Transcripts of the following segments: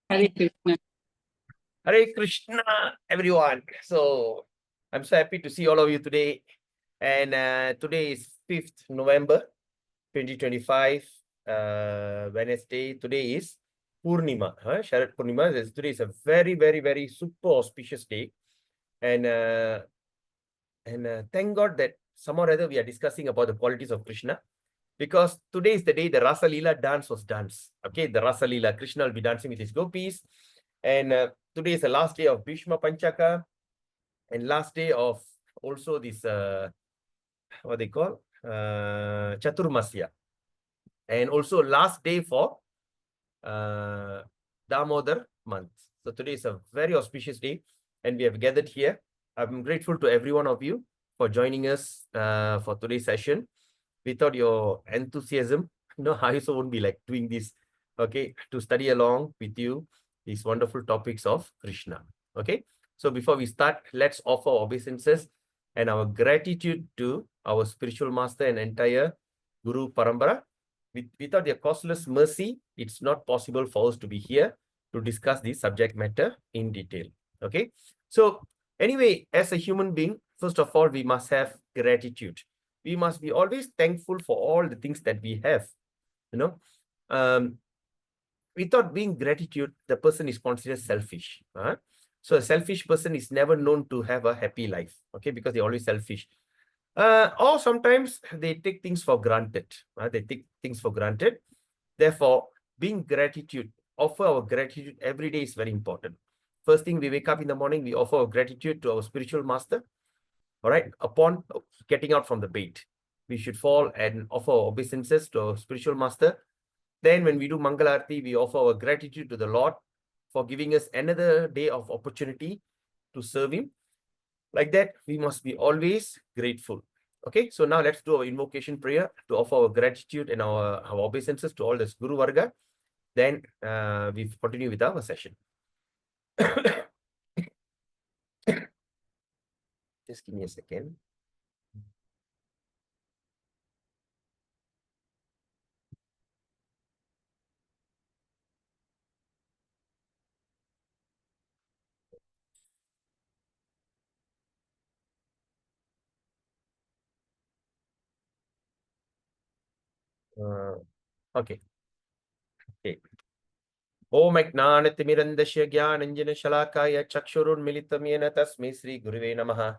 Hare Krishna. Hare Krishna, everyone. So I'm so happy to see all of you today. And today is 5th November 2025, Wednesday. Today is Purnima, Sharad Purnima. Today is a very, very, very super auspicious day. And thank God that somehow or other we are discussing about the qualities of Krishna. Because today is the day the Rasa Leela dance was danced. Okay, the Rasa Leela, Krishna will be dancing with his gopis. And today is the last day of Bhishma Panchaka and last day of also this, what they call, Chaturmasya. And also last day for Damodar month. So today is a very auspicious day and we have gathered here. I'm grateful to every one of you for joining us for today's session. Without your enthusiasm, I also won't be like doing this, okay, to study along with you these wonderful topics of Krishna. Okay, so before we start, let's offer obeisances and our gratitude to our spiritual master and entire Guru Parambara. Without their costless mercy, it's not possible for us to be here to discuss this subject matter in detail. Okay, so anyway, as a human being, first of all, we must have gratitude. We must be always thankful for all the things that we have. Without being gratitude, the person is considered selfish. So a selfish person is never known to have a happy life, okay, because they're always selfish. Or sometimes they take things for granted. They take things for granted. Therefore, being gratitude, offer our gratitude every day is very important. First thing, we wake up in the morning, we offer our gratitude to our spiritual master. All right, upon getting out from the bed, we should fall and offer obeisances to our spiritual master. Then when we do Mangalarti, we offer our gratitude to the Lord for giving us another day of opportunity to serve him. Like that, we must be always grateful. Okay, so now let's do our invocation prayer to offer our gratitude and our obeisances to all this Guru Varga. Then we continue with our session. Just give me a second. Okay. Om Ajnanatimirandasya Jnananjana Shalakaya Chakshurunmilitam Yena Tasmai Sri Guruve Namaha.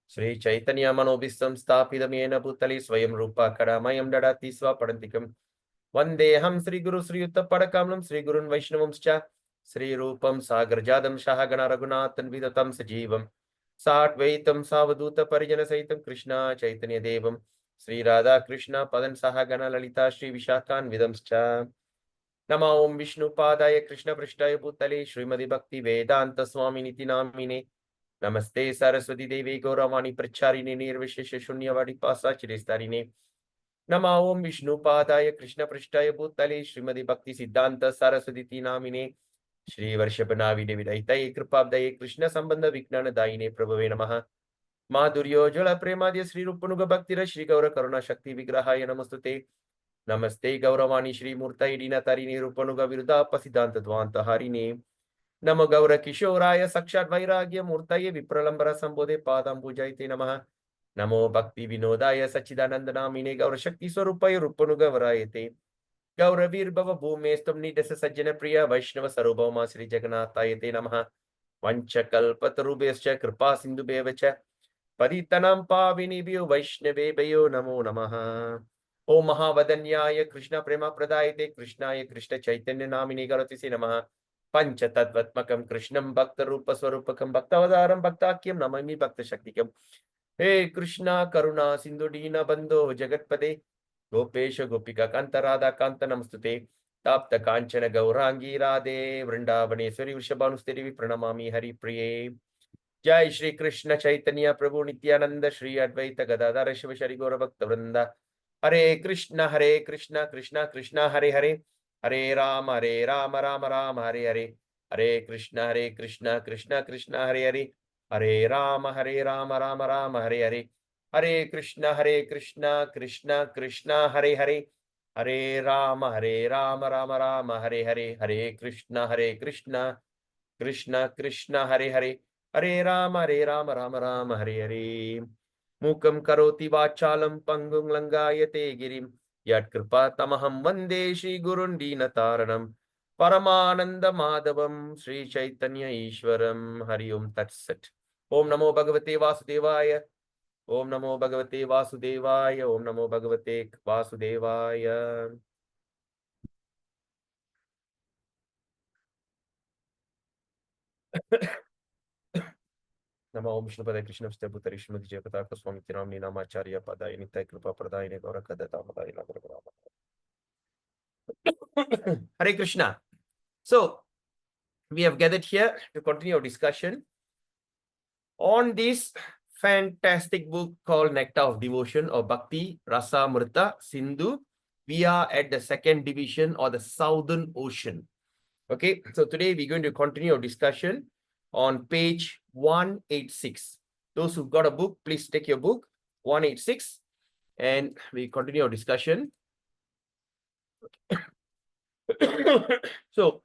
Sri Chaitanya Manobhistam Stapidam Yena Bhutale Swayam Rupa Karamayam Dadati Swapadantikam. Vandeham Sri Guru Sri Yutta Padakamlam Sri Gurun Vaishnavamscha Sri Rupam Sagarjadam Shahagana Raghunathan Vidatam Sajivam Satvaitam Savaduta Parijana Saitam Krishna Chaitanya Devam Sri Radha Krishna Padan Sahagana Lalita Sri Vishakan Vidamscha. Nama Om Vishnu Padaya Krishna Prishtaya Bhutale Srimadi Bhakti Vedanta Swami Niti Namine Namaste Saraswati Devi Gauravani Pracharine Nirvishesha Shunyavadi Pasa Chirestarine Nama Om Vishnu Padaya Krishna Prishtaya Bhutale Srimadi Bhakti Siddhanta Saraswati Namine Shri Varshabhanavi Devi Daitaye Kripabdaye Krishna Sambandha Viknana Daine Prabhave Namaha Madhuryo Jala Premadya Sri Rupanuga Bhaktira Shri Gaura Karuna Shakti Vigrahaya Namastute Namaste Gauravani Shri Murtai Dina Tarini Rupanuga Viruddha Pasidanta Dvanta Harine Nama Gaura Kishoraya Sakshat Vairagya Murtaye Vipralambara Sambodhe Padam Pujaite Namaha Namo Bhakti Vinodaya Sachidananda Namine Gaura Shakti Swarupaya Rupanuga Varayate Gaura Virbhava Bhume Stamni Desa Sajjana Priya Vaishnava Sarubhama Sri Jagannatayate Namaha Vanchakal Patarubescha Kripa Sindhu Bevacha Paditanam Pavinibhyo Vaishnavebhayo Namo Namaha Om Mahavadanyaya Krishna Prema Pradayate Krishnaya Krishna Chaitanya Namine Garatisi Namaha Pancha Tattvatmakam Krishnam Bhakta Rupa Swarupakam Bhaktavadaram Bhaktakyam Namami Bhakta Shaktikam. Hey Krishna Karuna Sindhu Dina Bandho Jagatpade Gopesha Gopika Kanta Radha Kanta Namstute Tapta Kanchana Gaurangi Radhe Vrindavaneshwari Vrishabhanusteri Pranamami Hari Priye. Jai Shri Krishna Chaitanya Prabhu Nityananda Shri Advaita Gadadhara Shiva Shri Gaura Bhakta Vrinda. Hare Krishna Krishna Krishna Hare Hare Hare Rama Rama Rama Hare Hare Hare Krishna Krishna Krishna Hare Hare Hare Rama Rama Rama Hare Hare Hare Krishna Krishna Krishna Hare Hare Hare Rama, Rama Rama, Hare Hare, Hare Krishna, Krishna Krishna, Hare Hare, Hare Rama, Rama Rama, Hare Hare. Mukam karoti vachalam pangum langayate girim. Yat kripa tamaham vande Shri Gurun Dinataranam. Paramananda Madhavam Sri Chaitanya Ishwaram. Hari Om Tat Sat. Om Namo Bhagavate Vasudevaya. Om Namo Bhagavate Vasudevaya. Om Namo Bhagavate Vasudevaya. Nama Om Shnupada Krishna Putari Shrimati Jayapataka Swami Tiramni Namacharya Padai Nitai Kripa Pradai Gauraka Data Padai Hare Krishna. So, we have gathered here to continue our discussion on this fantastic book called Nectar of Devotion or Bhakti Rasa Mrita Sindhu. We are at the second division or the Southern Ocean. Okay, so today we're going to continue our discussion on page 186. Those who've got a book, please take your book, 186, and we continue our discussion. So,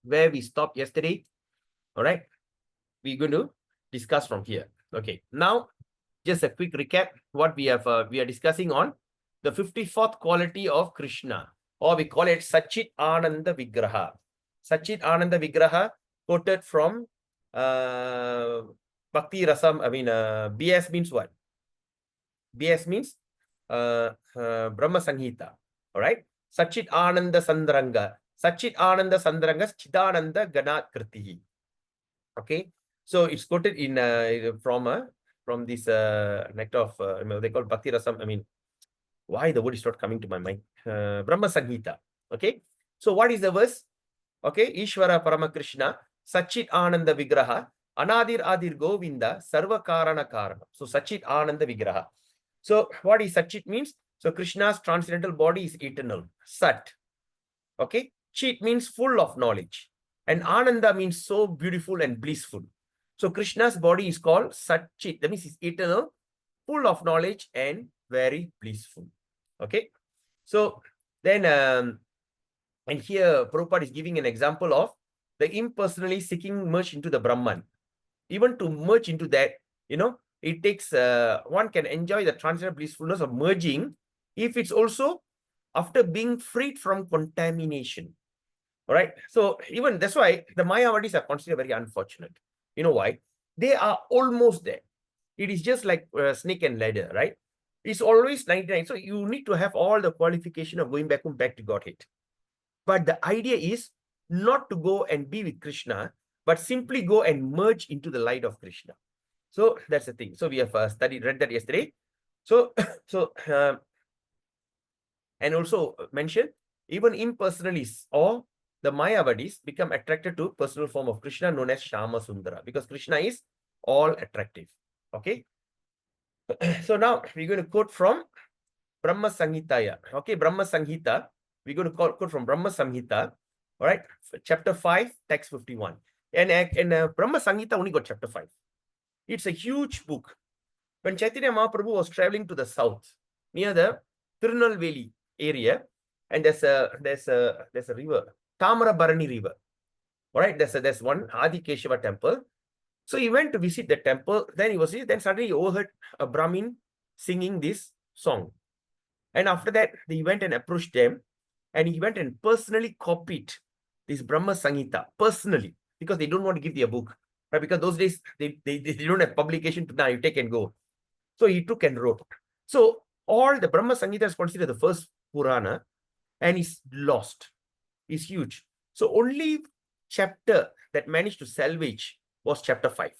where we stopped yesterday, all right, we're going to discuss from here. Okay, now just a quick recap. What we are discussing on the 54th quality of Krishna, or we call it Satchit Ananda Vigraha. Satchit Ananda Vigraha, quoted from Bhakti Rasam. BS means what? BS means Brahma Sanghita. All right. Satchit Ananda Sandranga. Satchit Ananda Sandranga Chidananda Ganat Kritihi. Okay. So it's quoted in from this nectar of they call Bhakti Rasam. Why the word is not coming to my mind? Brahma Sanghita. Okay. So what is the verse? Okay. Ishvara Paramakrishna Satchit Ananda Vigraha Anadir Adir Govinda Sarva Karana Karana. So Satchit Ananda Vigraha. So what is Satchit means? So Krishna's transcendental body is eternal. Sat. Okay. Chit means full of knowledge. And Ananda means so beautiful and blissful. So Krishna's body is called Satchit. That means it's eternal, full of knowledge and very blissful. Okay. So then, and here Prabhupada is giving an example of the impersonally seeking merge into the Brahman. Even to merge into that, it takes, one can enjoy the transcendental blissfulness of merging if it's also after being freed from contamination. All right. So even that's why the Mayavadis are considered very unfortunate. You know why? They are almost there. It is just like snake and ladder, right? It's always 99. So you need to have all the qualification of going back to Godhead. But the idea is not to go and be with Krishna, but simply go and merge into the light of Krishna. So that's the thing. So we have read that yesterday. So, and also mentioned, even impersonalists or the Mayavadis become attracted to personal form of Krishna known as Shama Sundara, because Krishna is all attractive. Okay. So now we're going to quote from Brahma Samhita. Okay, Brahma Samhita. We're going to quote from Brahma Samhita. All right, chapter 5, text 51. And Brahma Samhita only got chapter 5. It's a huge book. When Chaitanya Mahaprabhu was traveling to the south, near the Tirunelveli area, and there's a river, Tamarabarani River. All right, there's one Adi Keshava temple. So he went to visit the temple. Then suddenly he overheard a Brahmin singing this song. And after that, he went and approached them, and he went and personally copied this Brahma Samhita personally, because they don't want to give their book, right? Because those days they don't have publication to now you take and go. So he took and wrote. So all the Brahma Samhita is considered the first Purana, and is lost. It's huge. So only chapter that managed to salvage was chapter 5.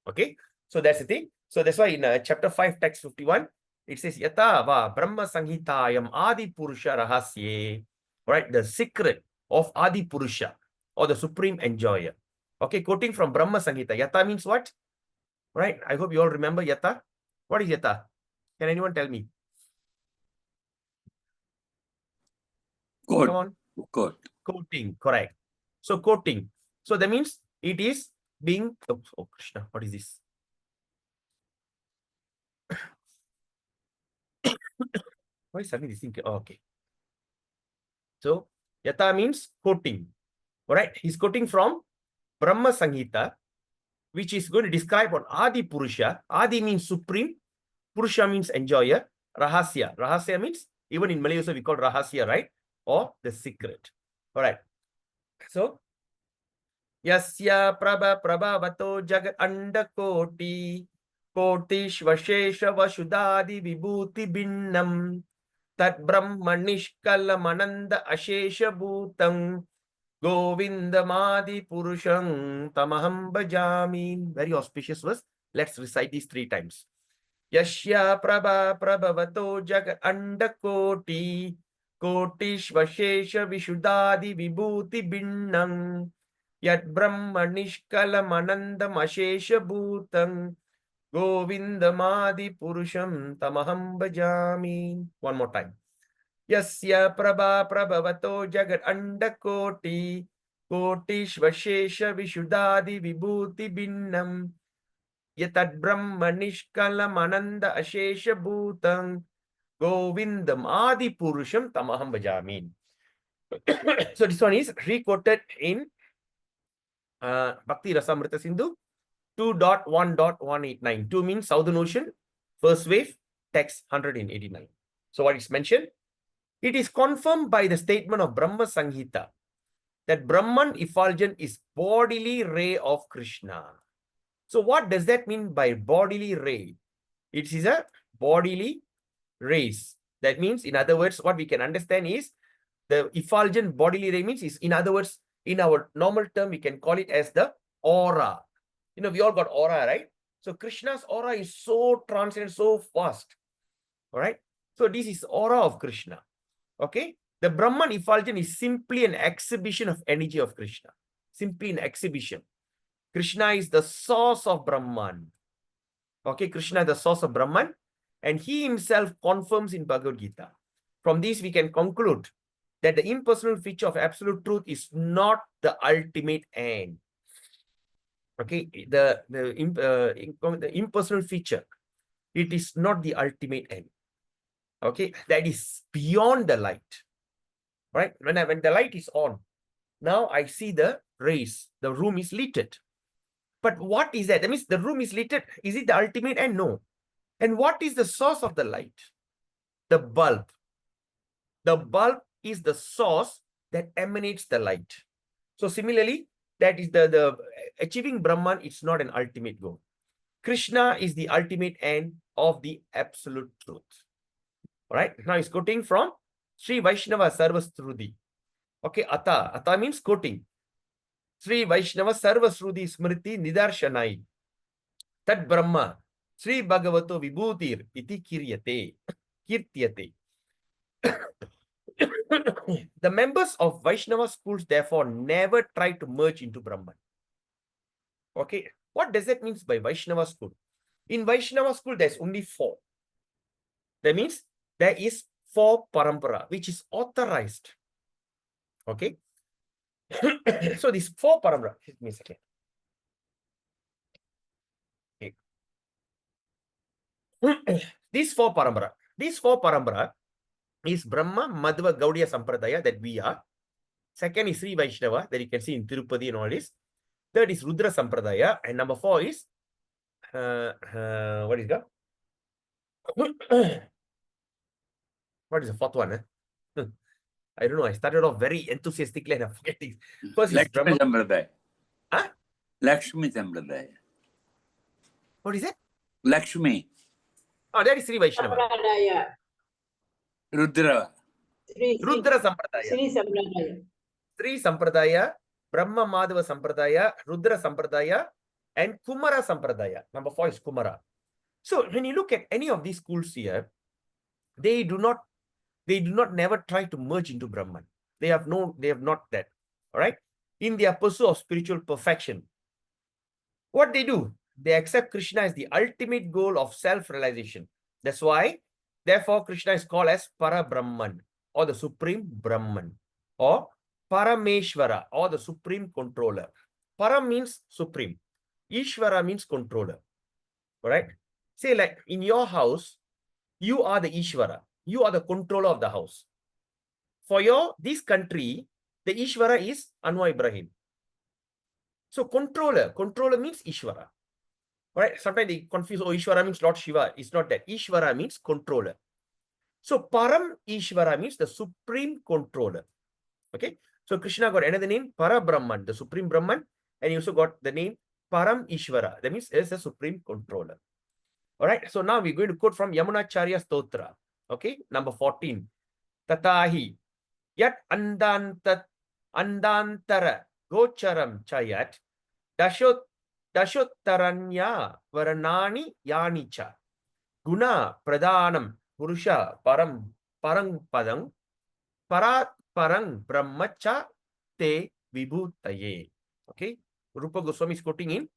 Okay. So that's the thing. So that's why in chapter 5, text 51, it says, Yata va Brahma Sanghitayam Adi Purusha Rahasye. Right? The secret of Adi Purusha, or the supreme enjoyer. Okay. Quoting from Brahma Sanghita. Yata means what? Right? I hope you all remember Yata. What is Yata? Can anyone tell me? Quote. Come on. Quote. Quoting. Correct. So quoting. So that means it is being, oh Krishna, what is this? Why suddenly this thing? Oh, okay. So Yata means quoting. All right. He's quoting from Brahma Samhita, which is going to describe what Adi Purusha. Adi means supreme. Purusha means enjoyer. Rahasya. Rahasya means, even in Malay also we call Rahasya, right? Or the secret. All right. So, Yasya Prabha Prabhavato Jagat Andakoti Kotishvashesha Vashudadi Vibhuti Binnam Tat Brahma Nishkala Mananda Ashesha Bhutam Govindamadi Purusham Tamaham Bhajami. Very auspicious verse. Let's recite these 3 times. Yashya Prabha Prabhavato Jagat Andakoti Kotishvashesha Vishudadi Vibhuti Binnam Yat Brahma Nishkalam Anandam Ashesha Bhutam Govindamadi Purusham Tamaham Bhajami. One more time. Yasya Prabha Prabhavato Jagat Andakoti Kotishvashesha Vishudadi Vibhuti Binnam Yatad Brahma Nishkalam Ananda Ashesha Bhutam Govindam Adi Purusham Tamaham Bhajami. So this one is re-quoted in Bhakti Rasamrita Sindhu 2.1.189. 2 means Southern Ocean, first wave, text 189. So what is mentioned? It is confirmed by the statement of Brahma Samhita that Brahman effulgent is bodily ray of Krishna. So what does that mean by bodily ray? It is a bodily rays. That means, in other words, what we can understand is the effulgent bodily ray means is, in other words, in our normal term, we can call it as the aura. You know, we all got aura, right? So Krishna's aura is so transcendent, so fast. All right. So this is aura of Krishna. Okay. The Brahman effulgent is simply an exhibition of energy of Krishna. Simply an exhibition. Krishna is the source of Brahman. Okay. Krishna is the source of Brahman. And he himself confirms in Bhagavad Gita. From this, we can conclude that the impersonal feature of absolute truth is not the ultimate end. Okay, the impersonal feature, it is not the ultimate end. Okay, that is beyond the light. Right? When the light is on, now I see the rays. The room is lit. But what is that? That means the room is lit. Is it the ultimate end? No. And what is the source of the light? The bulb. The bulb is the source that emanates the light. So similarly, that is the achieving Brahman, it's not an ultimate goal. Krishna is the ultimate end of the absolute truth. All right. Now he's quoting from Sri Vaishnava Sarvasruti. Okay, Ata means quoting. Sri Vaishnava Sarvasruti Smriti Nidarshanai. Tad Brahma Sri Bhagavato Vibhutir iti kirtyate. The members of Vaishnava schools therefore never try to merge into Brahman. Okay, what does that mean by Vaishnava school? In Vaishnava school, there's only 4. That means there is 4 parampara, which is authorized. Okay. So these 4 parampara, give me a second. Okay. These 4 parampara is Brahma, Madhva, Gaudiya Sampradaya that we are. Second is Sri Vaishnava that you can see in Tirupati and all this. Third is Rudra Sampradaya. And number 4 is, what is that? What is the 4th one? I don't know. I started off very enthusiastically and I'm forgetting. First is Brahma. Sampradaya. Huh? Lakshmi Sampradaya. What is it? Lakshmi. Oh, that is Sri Vaishnava. Sampradaya. Rudra. Rudra Sampradaya. Sri Sampradaya. Sri Sampradaya, Brahma Madhava Sampradaya, Rudra Sampradaya, and Kumara Sampradaya. Number 4 is Kumara. So when you look at any of these schools here, they do not never try to merge into Brahman. They have not that. All right. In their pursuit of spiritual perfection, what they do, they accept Krishna as the ultimate goal of self-realization. That's why, therefore, Krishna is called as Para Brahman, or the Supreme Brahman, or Parameshwara, or the Supreme Controller. Para means supreme. Ishvara means controller. All right. Say like in your house, you are the Ishvara. You are the controller of the house. For this country, the Ishvara is Anwar Ibrahim. So controller means Ishvara. Right? Sometimes they confuse, oh, Ishvara means Lord Shiva. It's not that. Ishvara means controller. So Param Ishvara means the supreme controller. Okay. So Krishna got another name, Para Brahman, the supreme Brahman, and he also got the name Param Ishvara. That means is the supreme controller. All right. So now we're going to quote from Yamunacharya Stotra. Okay. Number 14. Tatahi yat andantara gocharam chayat dashottaranya varanani yanicha guna pradhanam purusha parang padang parat parang brahmacha te vibhutaye. Okay, Rupa Goswami is quoting in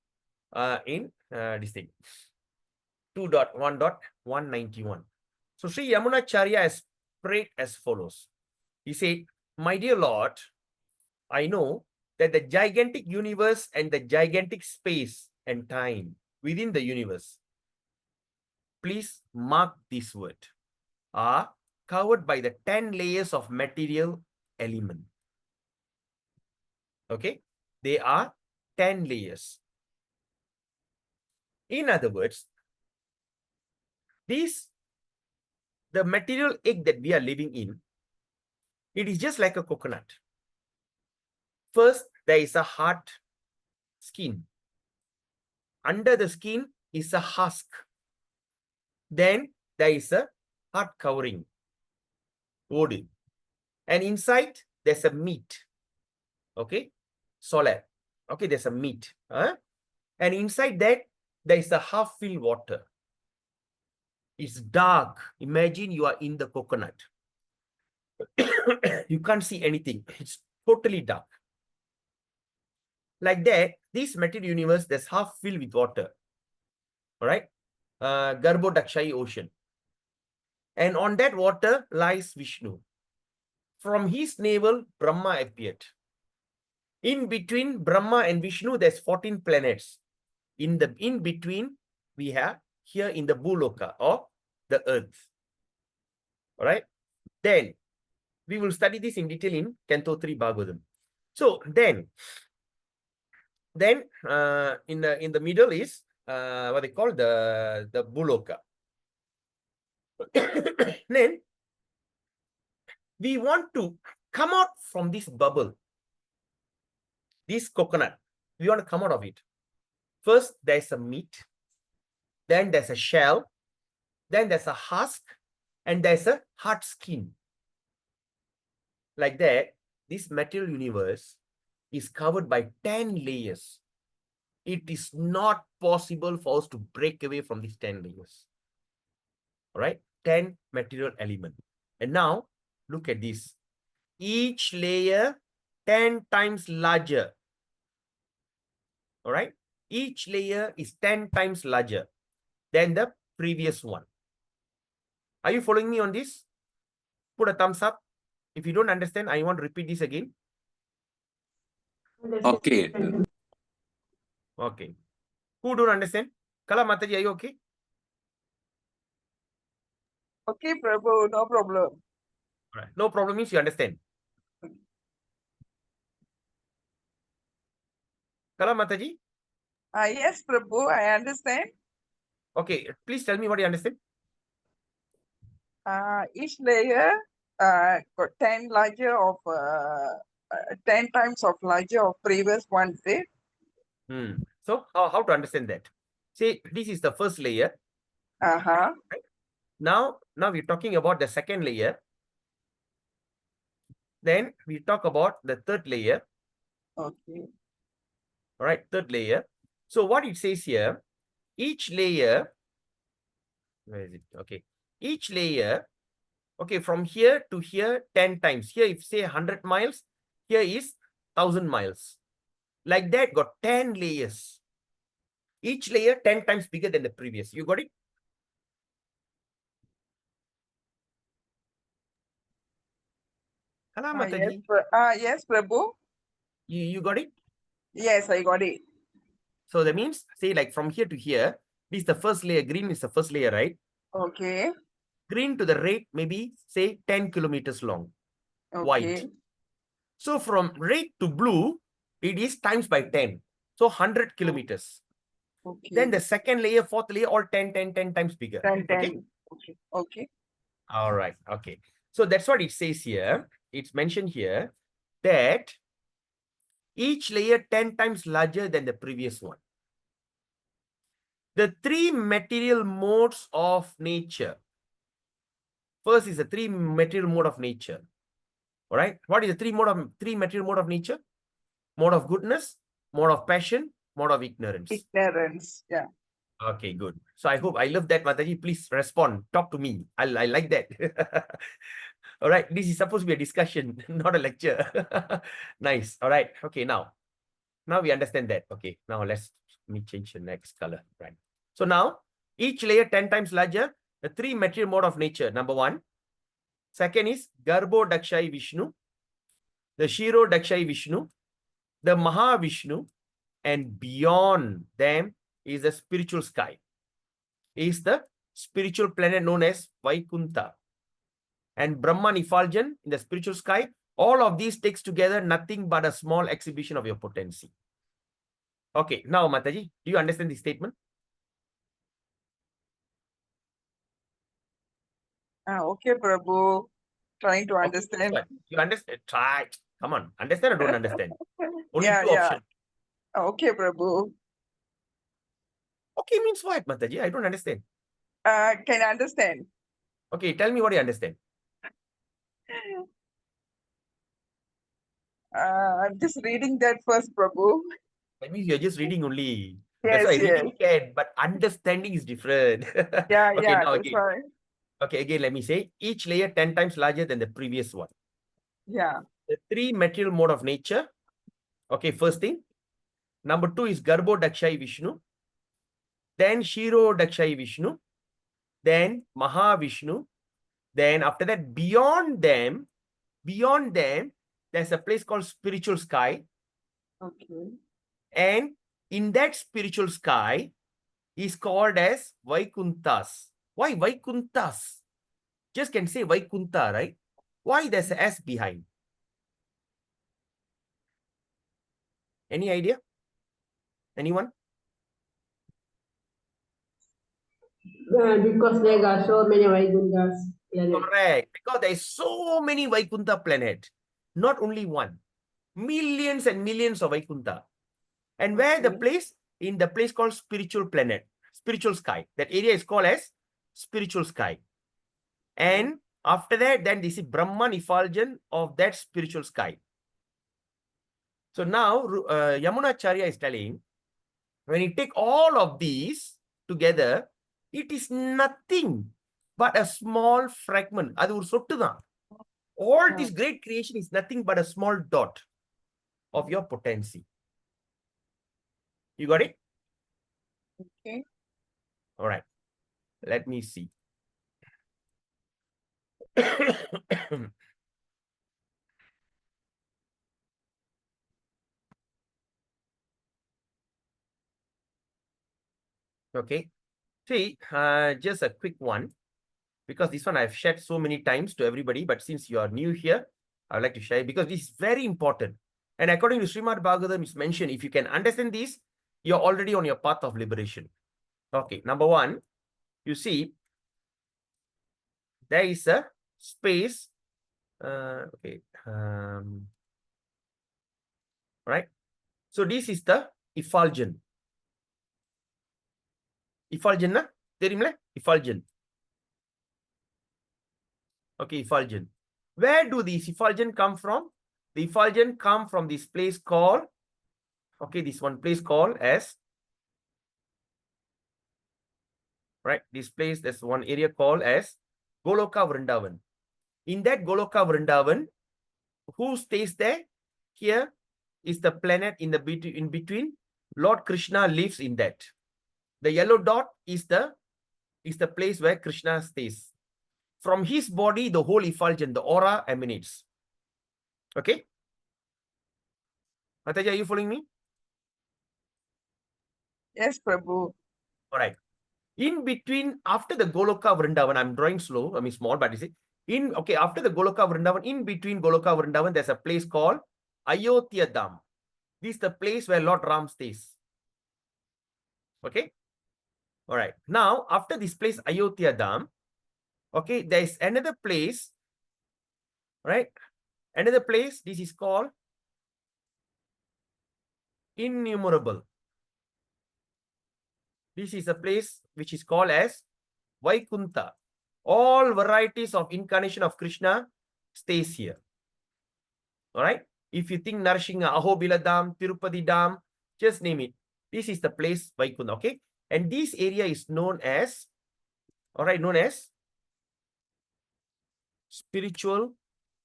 this thing 2.1.191. So Sri Yamunacharya has prayed as follows. He said, my dear Lord, I know that the gigantic universe and the gigantic space and time within the universe, please mark this word, are covered by the 10 layers of material element. Okay, they are 10 layers. In other words, the material egg that we are living in, it is just like a coconut. First, there is a hard skin. Under the skin is a husk. Then there is a hard covering, wood. And inside, there's a meat. Okay, solid. Okay, there's a meat. And inside that, there is a half-filled water. It's dark. Imagine you are in the coconut. You can't see anything. It's totally dark. Like that, this material universe, there's half filled with water. All right. Garbhodakshai ocean. And on that water lies Vishnu. From his navel, Brahma appeared. In between Brahma and Vishnu, there's 14 planets. In between, we have here in the Bhuloka or the earth. All right. Then we will study this in detail in Canto 3 Bhagavatam. So then in the middle is what they call the Bhuloka. Then we want to come out from this bubble, this coconut. We want to come out of it. First, there's a meat. Then there's a shell. Then there's a husk. And there's a hard skin. Like that, this material universe is covered by 10 layers. It is not possible for us to break away from these 10 layers. All right, 10 material elements. And now, look at this. Each layer 10 times larger. All right, each layer is 10 times larger than the previous one. Are you following me on this? Put a thumbs up. If you don't understand, I want to repeat this again. Okay. Okay. Who don't understand? Kala Mataji, are you okay? Okay, Prabhu, no problem. Right. No problem means you understand. Kala Mataji? Yes, Prabhu, I understand. Okay, please tell me what you understand. Each layer got 10 larger of 10 times of larger of previous one, say. So how to understand that? See, this is the first layer. Right? Now we're talking about the second layer. Then we talk about the third layer. Okay. All right, third layer. So what it says here, each layer, where is it? Okay, each layer, okay, from here to here 10 times. Here, if say 100 miles, here is 1,000 miles. Like that, got 10 layers. Each layer 10 times bigger than the previous. You got it? Hello, Mataji. Yes, Prabhu. You got it? Yes, I got it. So that means, say like from here to here, this is the first layer. Green is the first layer, right? Okay. green to the red, maybe say 10 kilometers long, white. Okay. So from red to blue, it is times by 10. So 100 kilometers. Okay. Then the second layer, fourth layer, all 10, 10, 10 times bigger. 10, 10. Okay. Okay. Okay. All right. Okay. So that's what it says here. It's mentioned here that each layer 10 times larger than the previous one. The three material modes of nature. First is the three material mode of nature. All right. What is the three material mode of nature? Mode of goodness, mode of passion, mode of ignorance. Ignorance. Yeah. Okay, good. So I hope I love that, Mataji. Please respond. Talk to me. I like that. All right. This is supposed to be a discussion, not a lecture. Nice. All right. Okay. Now we understand that. Okay. Now let me change the next color. Right. So now each layer 10 times larger. The three material mode of nature. Number one. Second is Garbo Dakshai Vishnu. The Shiro Dakshai Vishnu. The Mahavishnu. And beyond them is the spiritual sky. Is the spiritual planet known as Vaikunta. And Brahman effulgent in the spiritual sky. All of these takes together nothing but a small exhibition of your potency. Okay, now Mataji, do you understand this statement? Okay, Prabhu. Trying to Okay, understand. what? You understand? Try. Come on, understand or don't understand? Only Yeah, two yeah. options. Okay, Prabhu. Okay means what, Mataji? I don't understand. Can understand. Okay, tell me what you understand. I'm just reading that first, Prabhu. That means you're just reading only. That's Yes, why yes. reading can, but understanding is different. Yeah, Okay, yeah. now That's again. why. Okay, again, let me say each layer 10 times larger than the previous one. Yeah. The three material mode of nature. Okay, first thing. Number two is Garbo Dakshai Vishnu. Then Shiro Dakshai Vishnu. Then Mahavishnu. Then after that, beyond them, there's a place called spiritual sky. Okay. And in that spiritual sky is called as Vaikuntas. Why Vaikuntas? Just can say Vaikunta, right? Why there's a S behind? Any idea? Anyone? Because there are so many Vaikunthas planet. Correct. Because there is so many Vaikunta planet. Not only one. Millions and millions of Vaikunta. And where the Okay. place? In the place called spiritual planet. Spiritual sky. That area is called as spiritual sky. And after that, then this is Brahman effulgent of that spiritual sky. So now Yamunacharya is telling, when you take all of these together, it is nothing but a small fragment. அது ஒரு சொட்டு தான். All this great creation is nothing but a small dot of your potency. You got it? Okay. All right. Let me see. Okay. See, just a quick one, because this one I've shared so many times to everybody, but since you are new here, I would like to share because this is very important. And according to Srimad Bhagavatam, it's mentioned, if you can understand this, you're already on your path of liberation. Okay, number one, you see, there is a space. Okay. Right. So this is the effulgent. Effulgent, na? தெரியுமில்ல? Effulgent. Okay, effulgent. Where do these effulgent come from? The effulgent come from this place called, okay, this one place called as, right, this place, there's one area called as Goloka Vrindavan. In that Goloka Vrindavan, who stays there? Here is the planet in between. Lord Krishna lives in that. The yellow dot is the place where Krishna stays. From his body, the whole effulgent, the aura emanates. Okay? Mataji, are you following me? Yes, Prabhu. All right. In between, after the Goloka Vrindavan, I'm drawing slow, I mean small, but you see, after the Goloka Vrindavan, in between Goloka Vrindavan, there's a place called Ayodhya Dham. This is the place where Lord Ram stays. Okay. All right. Now, after this place, Ayodhya Dham, okay, there is another place, right? Another place, this is called Innumerable. This is a place which is called as Vaikuntha. All varieties of incarnation of Krishna stays here. All right. If you think Narasingha, Ahobila Dham, Tirupati Dham, just name it. This is the place Vaikuntha. Okay. And this area is known as, all right, known as spiritual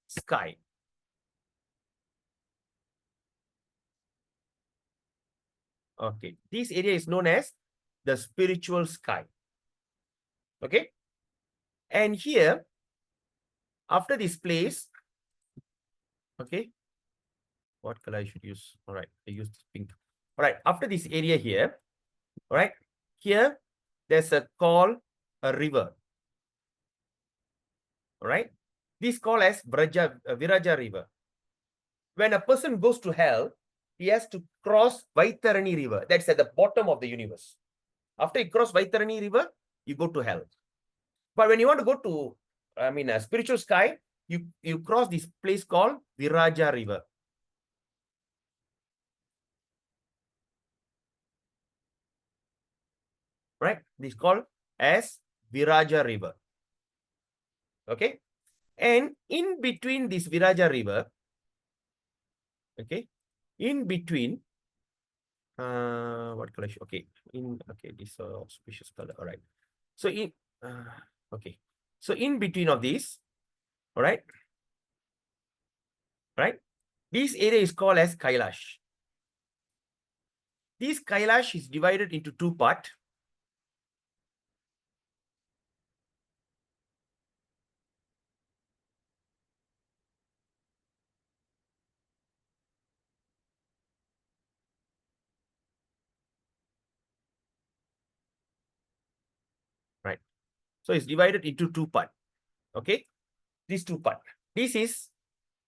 sky. Okay. This area is known as the spiritual sky. Okay. And here, after this place, okay, what color I should use? All right, I use pink. All right, after this area here, all right, here, there's a river. All right, this called as Viraja river. When a person goes to hell, he has to cross Vaitarani river. That's at the bottom of the universe. After you cross Vaitarani river, you go to hell. But when you want to go to, a spiritual sky, you cross this place called Viraja river. Right? This is called as Viraja river. Okay. And in between this Viraja river, okay, in between, what color? Okay, this auspicious color. All right. So okay. So in between of these, all right, right, this area is called as Kailash. This Kailash is divided into two parts. Right. So it's divided into two parts. Okay. These two parts. This is,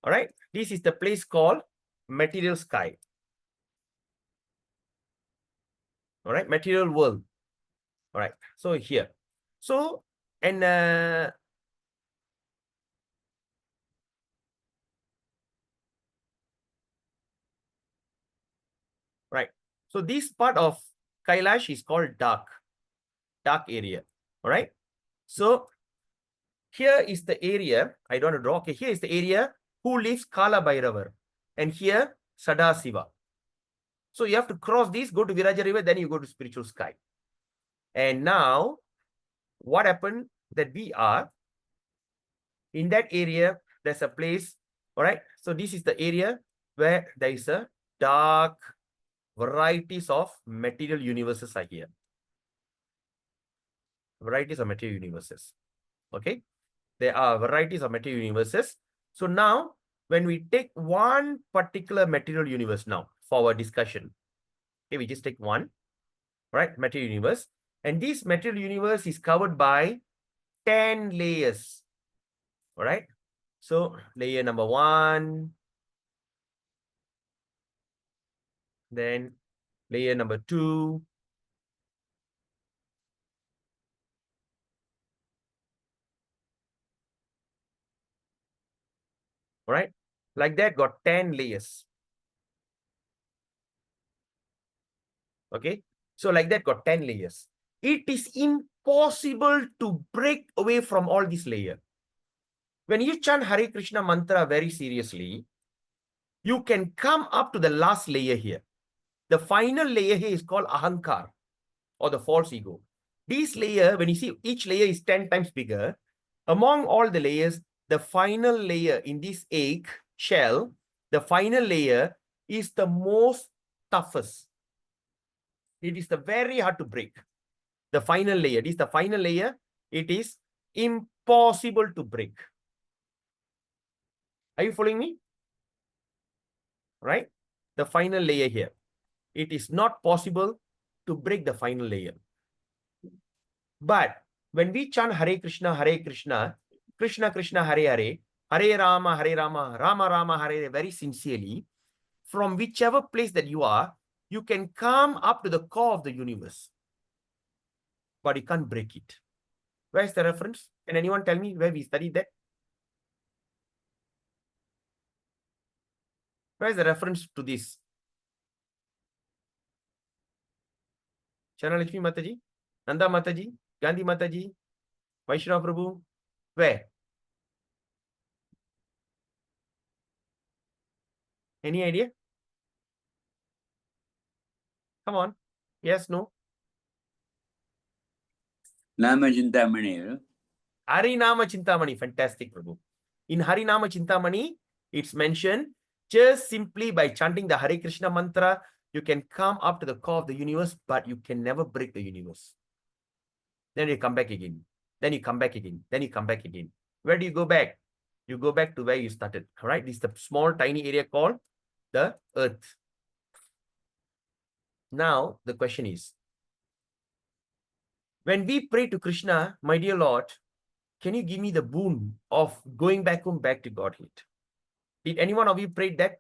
all right, this is the place called material sky. All right, material world. All right. So here. So, and right. So this part of Kailash is called dark area. All right. So here is the area. I don't want to draw. Okay, here is the area who lives Kala Bhairavar. And here Sadasiva. So you have to cross this, go to Viraja river, then you go to spiritual sky. And now what happened that we are in that area, there's a place. All right. So this is the area where there is a dark varieties of material universes are here. Varieties of material universes. Okay. There are varieties of material universes. So now, when we take one particular material universe now for our discussion, okay, we just take one, right, material universe. And this material universe is covered by 10 layers. All right. So layer number 1, then layer number 2, all right, like that, got 10 layers. Okay, so like that, got 10 layers. It is impossible to break away from all these layers. When you chant Hare Krishna mantra very seriously, you can come up to the last layer here. The final layer here is called Ahankar, or the false ego. This layer, when you see each layer is 10 times bigger, among all the layers, the final layer in this egg shell, the final layer is the most toughest. It is the very hard to break. The final layer, this is the final layer. It is impossible to break. Are you following me? Right? The final layer here. It is not possible to break the final layer. But when we chant Hare Krishna, Krishna Krishna, Hare Hare, Hare Rama, Rama Rama, Hare Hare, very sincerely, from whichever place that you are, you can come up to the core of the universe. But you can't break it. Where's the reference? Can anyone tell me where we studied that? Where's the reference to this? Chanalakshmi Mataji, Nanda Mataji, Gandhi Mataji, Vaishnava Prabhu. Where? Any idea? Come on. Yes, no? Nama Chintamani. Harinama Chintamani. Fantastic, Prabhu. In Harinama Chintamani, it's mentioned just simply by chanting the Hare Krishna mantra, you can come up to the core of the universe, but you can never break the universe. Then you come back again. Then you come back again. Then you come back again. Where do you go back? You go back to where you started. All right. This is the small, tiny area called the earth. Now, the question is, when we pray to Krishna, my dear Lord, can you give me the boon of going back home, back to Godhead? Did any one of you pray that?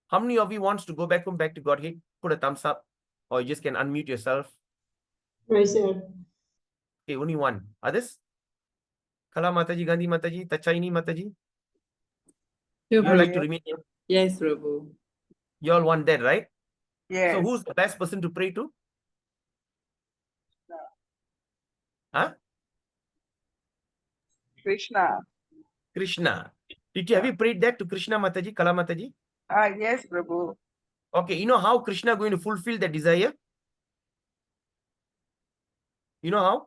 How many of you wants to go back home, back to Godhead? Put a thumbs up, or you just can unmute yourself. Praise God. Okay, only one. Others? Kala Mataji, Gandhi Mataji, Tachaini Mataji. You Prabhu. like to remain here? Yes, Prabhu. You all want that, right? Yes. So who's the best person to pray to? Huh? Krishna. Krishna. Have you prayed that to Krishna Mataji, Kala Mataji? Yes, Prabhu. Okay, you know how Krishna going to fulfill that desire? You know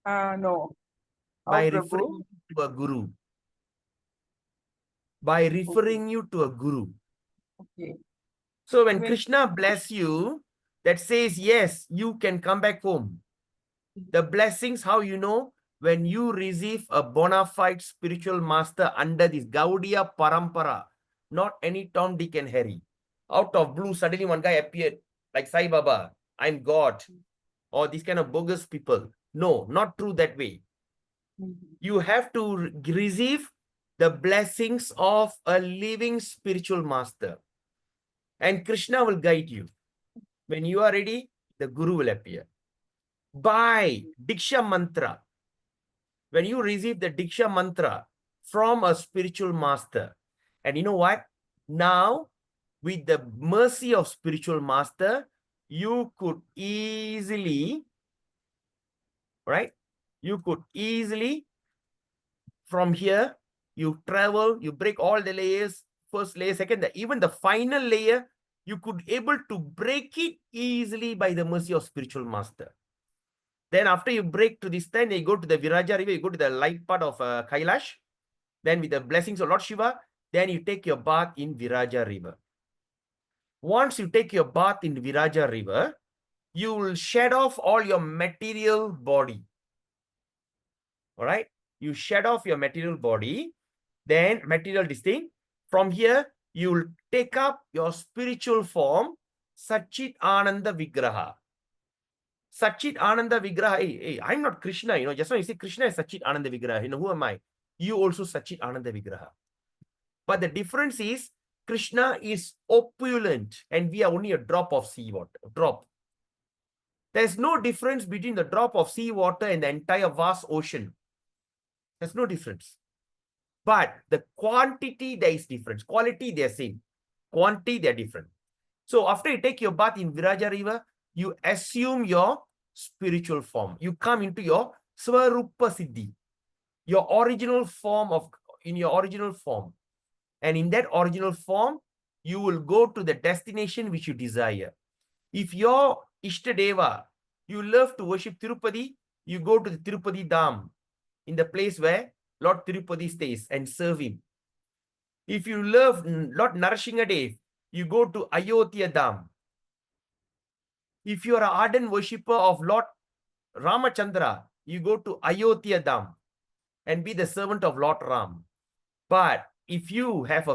how? No. By Prabhu? referring you to a guru. By referring you to a guru. Okay. So when Even- Krishna bless you, that says, yes, you can come back home. The blessings, how you know? When you receive a bona fide spiritual master under this Gaudiya Parampara, not any Tom, Dick and Harry. Out of blue, suddenly one guy appeared like Sai Baba, I'm God, or these kind of bogus people. No, not true that way. You have to receive the blessings of a living spiritual master. And Krishna will guide you. When you are ready, the Guru will appear. By Diksha Mantra, when you receive the Diksha Mantra from a spiritual master, and you know what? Now, with the mercy of spiritual master, you could easily, right? You could easily, from here, you travel, you break all the layers, first layer, second, even the final layer, you could able to break it easily by the mercy of spiritual master. Then after you break to this time, you go to the Viraja river, you go to the light part of Kailash. Then with the blessings of Lord Shiva, then you take your bath in Viraja river. Once you take your bath in Viraja river, you will shed off all your material body. All right? You shed off your material body, then material distinct. From here, you will take up your spiritual form, Satchit Ananda Vigraha. Satchit Ananda Vigraha. Hey, I'm not Krishna, just when you say Krishna is Satchit Ananda Vigraha, who am I? You also Satchit Ananda Vigraha. But the difference is, Krishna is opulent and we are only a drop of seawater. Drop. There's no difference between the drop of seawater and the entire vast ocean. There's no difference. But the quantity, there is difference. Quality, they're same. Quantity, they're different. So after you take your bath in Viraja river, you assume your spiritual form. You come into your Swarupa Siddhi, your original form in your original form. And in that original form, you will go to the destination which you desire. If your Ishtadeva, you love to worship Tirupati, you go to the Tirupati Dham, in the place where Lord Tirupati stays and serve him. If you love Lord Narasinghadev, you go to Ayodhya Dham. If you are an ardent worshipper of Lord Ramachandra, you go to Ayodhya Dham and be the servant of Lord Ram. But if you have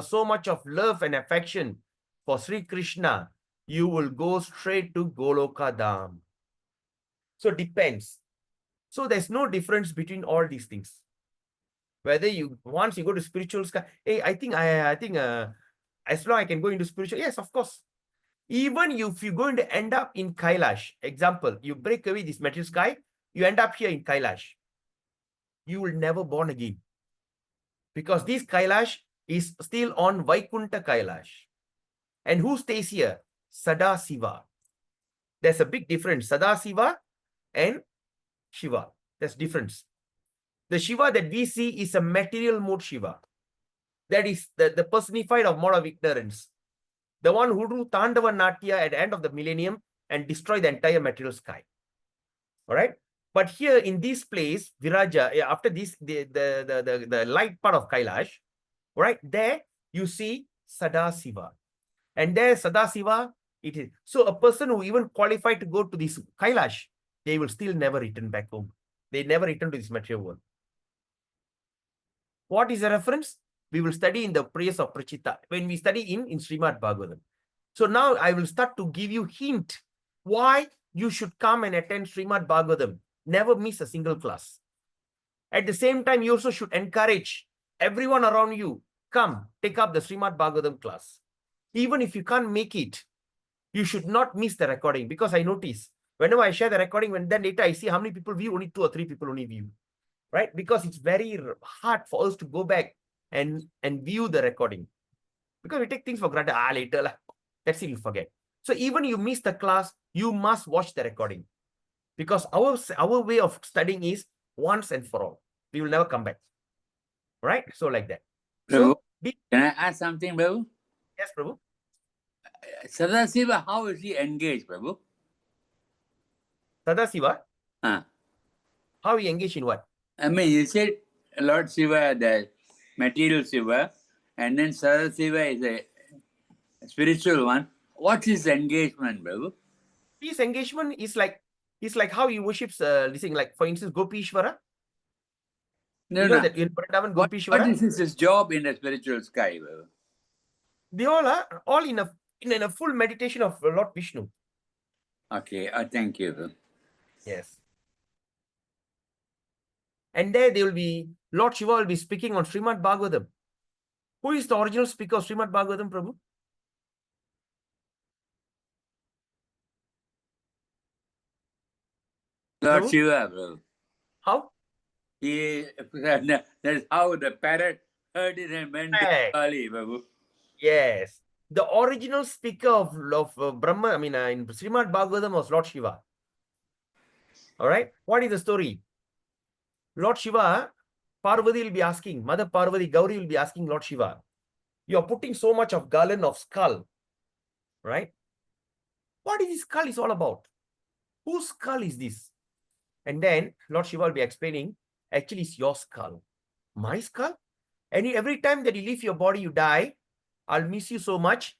so much of love and affection for Sri Krishna, you will go straight to Goloka Dham. So depends. So there's no difference between all these things. Whether you, once you go to spiritual sky, hey, I think as long I can go into spiritual, yes, of course. Even if you're going to end up in Kailash, example, you break away this material sky, you end up here in Kailash. You will never born again. Because this Kailash is still on Vaikunta Kailash. And who stays here? Sada Siva. There's a big difference. Sada Siva and Shiva. There's difference. The Shiva that we see is a material mode Shiva. That is the personified of mode of ignorance. The one who do Tandava Natya at the end of the millennium and destroy the entire material sky. All right. But here in this place, Viraja, after this, the light part of Kailash, right there, you see Sadasiva. And there, Sadasiva, it is. So a person who even qualified to go to this Kailash, they will still never return back home. They never return to this material world. What is the reference? We will study in the prayers of Prachita when we study in Srimad Bhagavatam. So now I will start to give you hint why you should come and attend Srimad Bhagavatam. Never miss a single class. At the same time, you also should encourage everyone around you, come, take up the Srimad Bhagavatam class. Even if you can't make it, you should not miss the recording, because I notice whenever I share the recording, when then later I see how many people view, only 2 or 3 people only view, right? Because it's very hard for us to go back and view the recording, because we take things for granted. Later lah. That's it, you forget. So even you miss the class, you must watch the recording, because our way of studying is once and for all. We will never come back, right? So like that. Prabhu, So, can I ask something, Prabhu? yes, Prabhu. Sadasiva, how is he engaged, Prabhu? Sadasiva, Huh. how he engage in what? I mean, you said Lord Shiva, the material Shiva, and then Sadasiva is a spiritual one. What's his engagement, Prabhu? His engagement is like how he worships, listening, like for instance, Gopishwara. No, You know no. that in Vrindavan, What Gopishwara, is his job in the spiritual sky, Prabhu? they all are all in a full meditation of Lord Vishnu. Okay, thank you, Prabhu. Yes. And there they will be, Lord Shiva will be speaking on Srimad Bhagavatam. Who is the original speaker of Srimad Bhagavatam, Prabhu? Lord Prabhu? Shiva, Prabhu. How? That's how the parrot heard it and went to Right. Kali, Prabhu. Yes. The original speaker of Brahma, I mean, in Srimad Bhagavatam was Lord Shiva. All right. What is the story? Lord Shiva, Parvati will be asking, Mother Parvati, Gauri will be asking Lord Shiva, you are putting so much of garland of skull, right? What is this skull is all about? Whose skull is this? And then Lord Shiva will be explaining, actually it's your skull. My skull? And every time that you leave your body, you die, I'll miss you so much.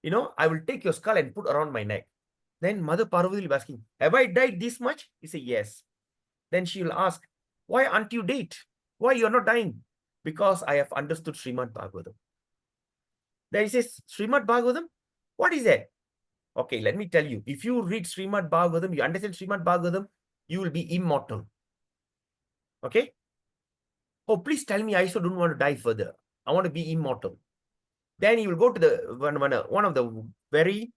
You know, I will take your skull and put around my neck. Then Mother Parvati will be asking, have I died this much? He say, yes. Then she will ask, why aren't you dead? Why you are not dying? Because I have understood Srimad Bhagavatam. Then he says, Srimad Bhagavatam? What is that? Okay, let me tell you. If you read Srimad Bhagavatam, you understand Srimad Bhagavatam, you will be immortal. Okay? Oh, please tell me, I also don't want to die further. I want to be immortal. Then you will go to the one of the very,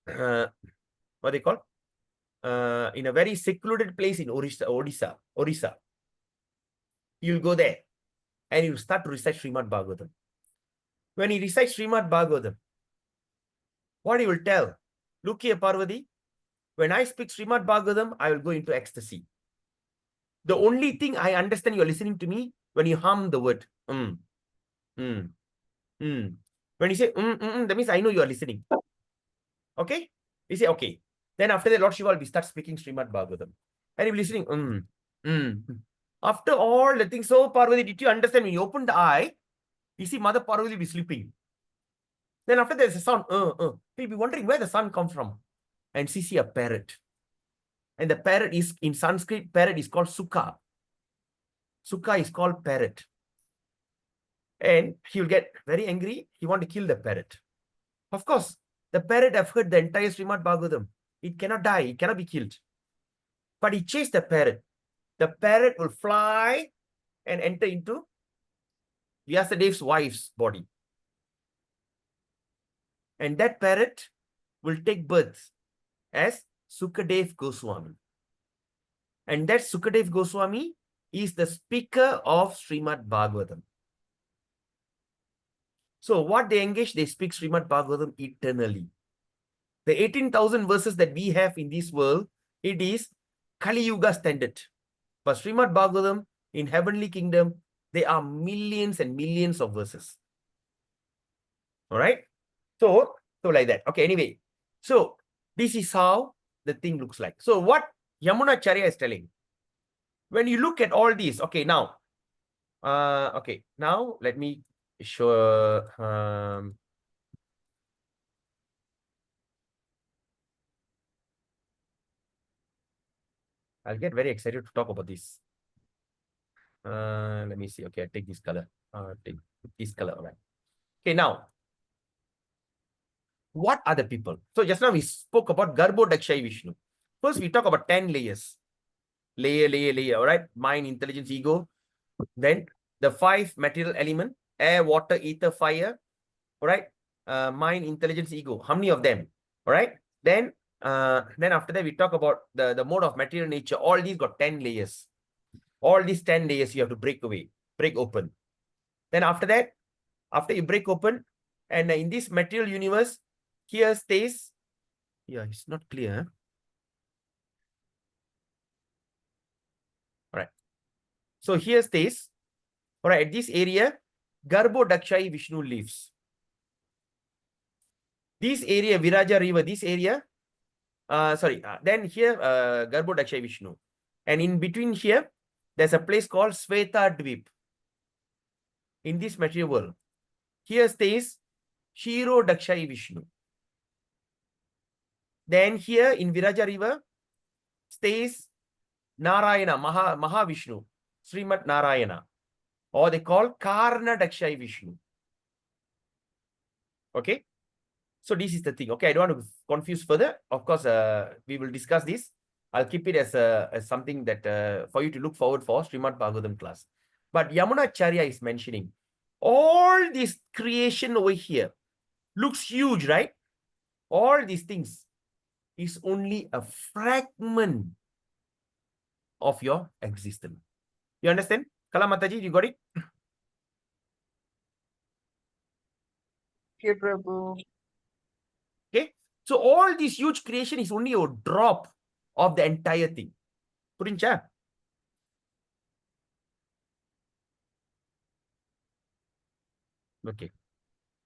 what they call? In a very secluded place in Orissa. You'll go there and you'll start to recite Srimad Bhagavatam. When he recites Srimad Bhagavatam, what he will tell? Look here, Parvati, when I speak Srimad Bhagavatam, I will go into ecstasy. The only thing I understand you're listening to me when you hum the word. When you say, that means I know you are listening. Okay? You say, okay. Then after that, Lord Shiva will start speaking Srimad Bhagavatam. And you'll be listening, After all the things, so Parvati, did you understand? When you open the eye, you see Mother Parvati will be sleeping. Then after there's a sound, you'll be wondering where the sound comes from. And see a parrot. And the parrot is, in Sanskrit, parrot is called Sukha. Sukha is called parrot. And he will get very angry. He want to kill the parrot. Of course, the parrot have heard the entire Srimad Bhagavatam. It cannot die. It cannot be killed. But he chased the parrot. The parrot will fly and enter into Vyasadev's wife's body. And that parrot will take birth as Sukadev Goswami. And that Sukadev Goswami is the speaker of Srimad Bhagavatam. So what they engage, they speak Srimad Bhagavatam eternally. The 18,000 verses that we have in this world, it is Kali Yuga standard. But Srimad Bhagavatam in heavenly kingdom, there are millions and millions of verses. All right. So like that. Okay, anyway. So this is how the thing looks like. So what Yamuna Charya is telling, when you look at all these, okay, now, now let me show, I'll get very excited to talk about this. Let me see. Okay, I take this color. Take this color. All right. Okay, now, what are the people? So just now we spoke about Garbo Dakshai Vishnu. First, we talk about 10 layers. Layer. All right. Mind, intelligence, ego. Then the 5 material element: air, water, ether, fire. All right. Mind, intelligence, ego. How many of them? All right. Then after that, we talk about the mode of material nature. All these got 10 layers. All these 10 layers you have to break open. Then after that, after you break open, and in this material universe, here stays, yeah, it's not clear. Huh? All right. So here stays, all right, at this area, Garbo Dakshai Vishnu lives. This area, Viraja River, this area, then here, Garbo Dakshai Vishnu. And in between here, there's a place called Sveta Dvip. In this material world, here stays Shiro Dakshai Vishnu. Then here in Viraja River stays Narayana, Mahavishnu, Srimad Narayana, or they call Karna Dakshai Vishnu. Okay. So this is the thing. Okay, I don't want to confuse further. Of course, we will discuss this. I'll keep it as something that for you to look forward for Srimad Bhagavatam class. But Yamuna Charya is mentioning all this creation over here looks huge, right? All these things is only a fragment of your existence. You understand? Kala Mataji, you got it? Okay, Prabhu. Okay. So all this huge creation is only a drop of the entire thing. Purincha? Okay.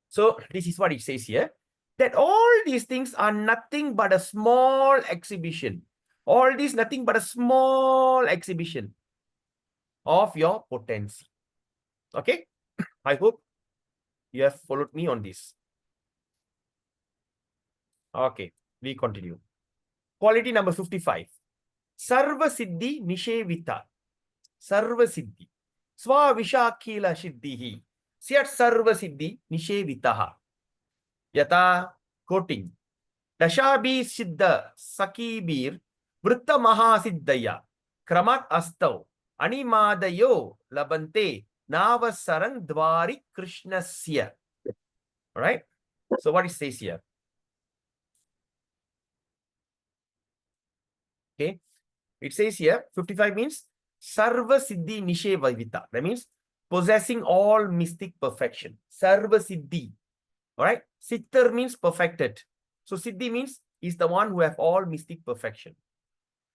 So this is what it says here. That all these things are nothing but a small exhibition. All this nothing but a small exhibition of your potency. Okay? I hope you have followed me on this. Okay, we continue. Quality number 55. Sarva Siddhi Nishevita. Sarva Siddhi. Swa Vishakila Siddhihi. Syat Sarva Siddhi Nishevitaha. Yata quoting. Dashabhi Siddha Sakibir Vritta Mahasiddhaya. Kramat Astav. Animadayo Labante Navasarang Dvari Krishnasya. All right. So what it says here? Okay. It says here, 55 means Sarva Siddhi Nishevavita. That means possessing all mystic perfection. Sarva Siddhi. All right. Sittar means perfected. So Siddhi means is the one who have all mystic perfection.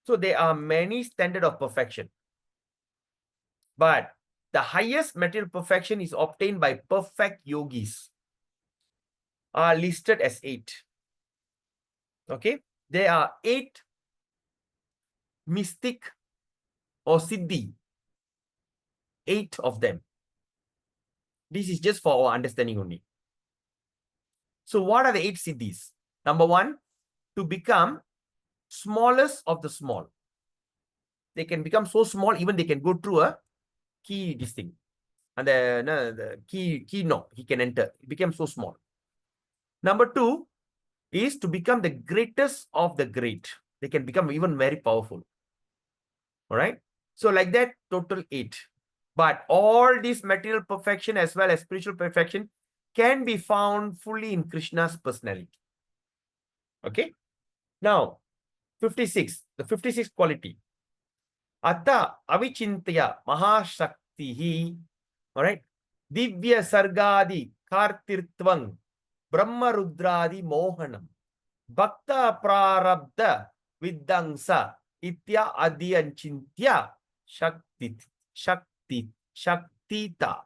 So there are many standards of perfection. But the highest material perfection is obtained by perfect yogis. Are listed as 8. Okay. There are 8 mystic or siddhi. 8 of them. This is just for our understanding only. So what are the 8 siddhis? Number 1, to become smallest of the small. They can become so small, even they can go through a key this thing. And the key no, he can enter. It became so small. Number 2 is to become the greatest of the great. They can become even very powerful. All right. So like that, total 8. But all this material perfection as well as spiritual perfection can be found fully in Krishna's personality. Okay. Now, 56, the 56th quality. Atta avichintaya mahashaktihi. All right. Divya sargadi kartirtvang brahma rudradi mohanam bhakta prarabdha vidangsa itya adiyanchintya shaktita.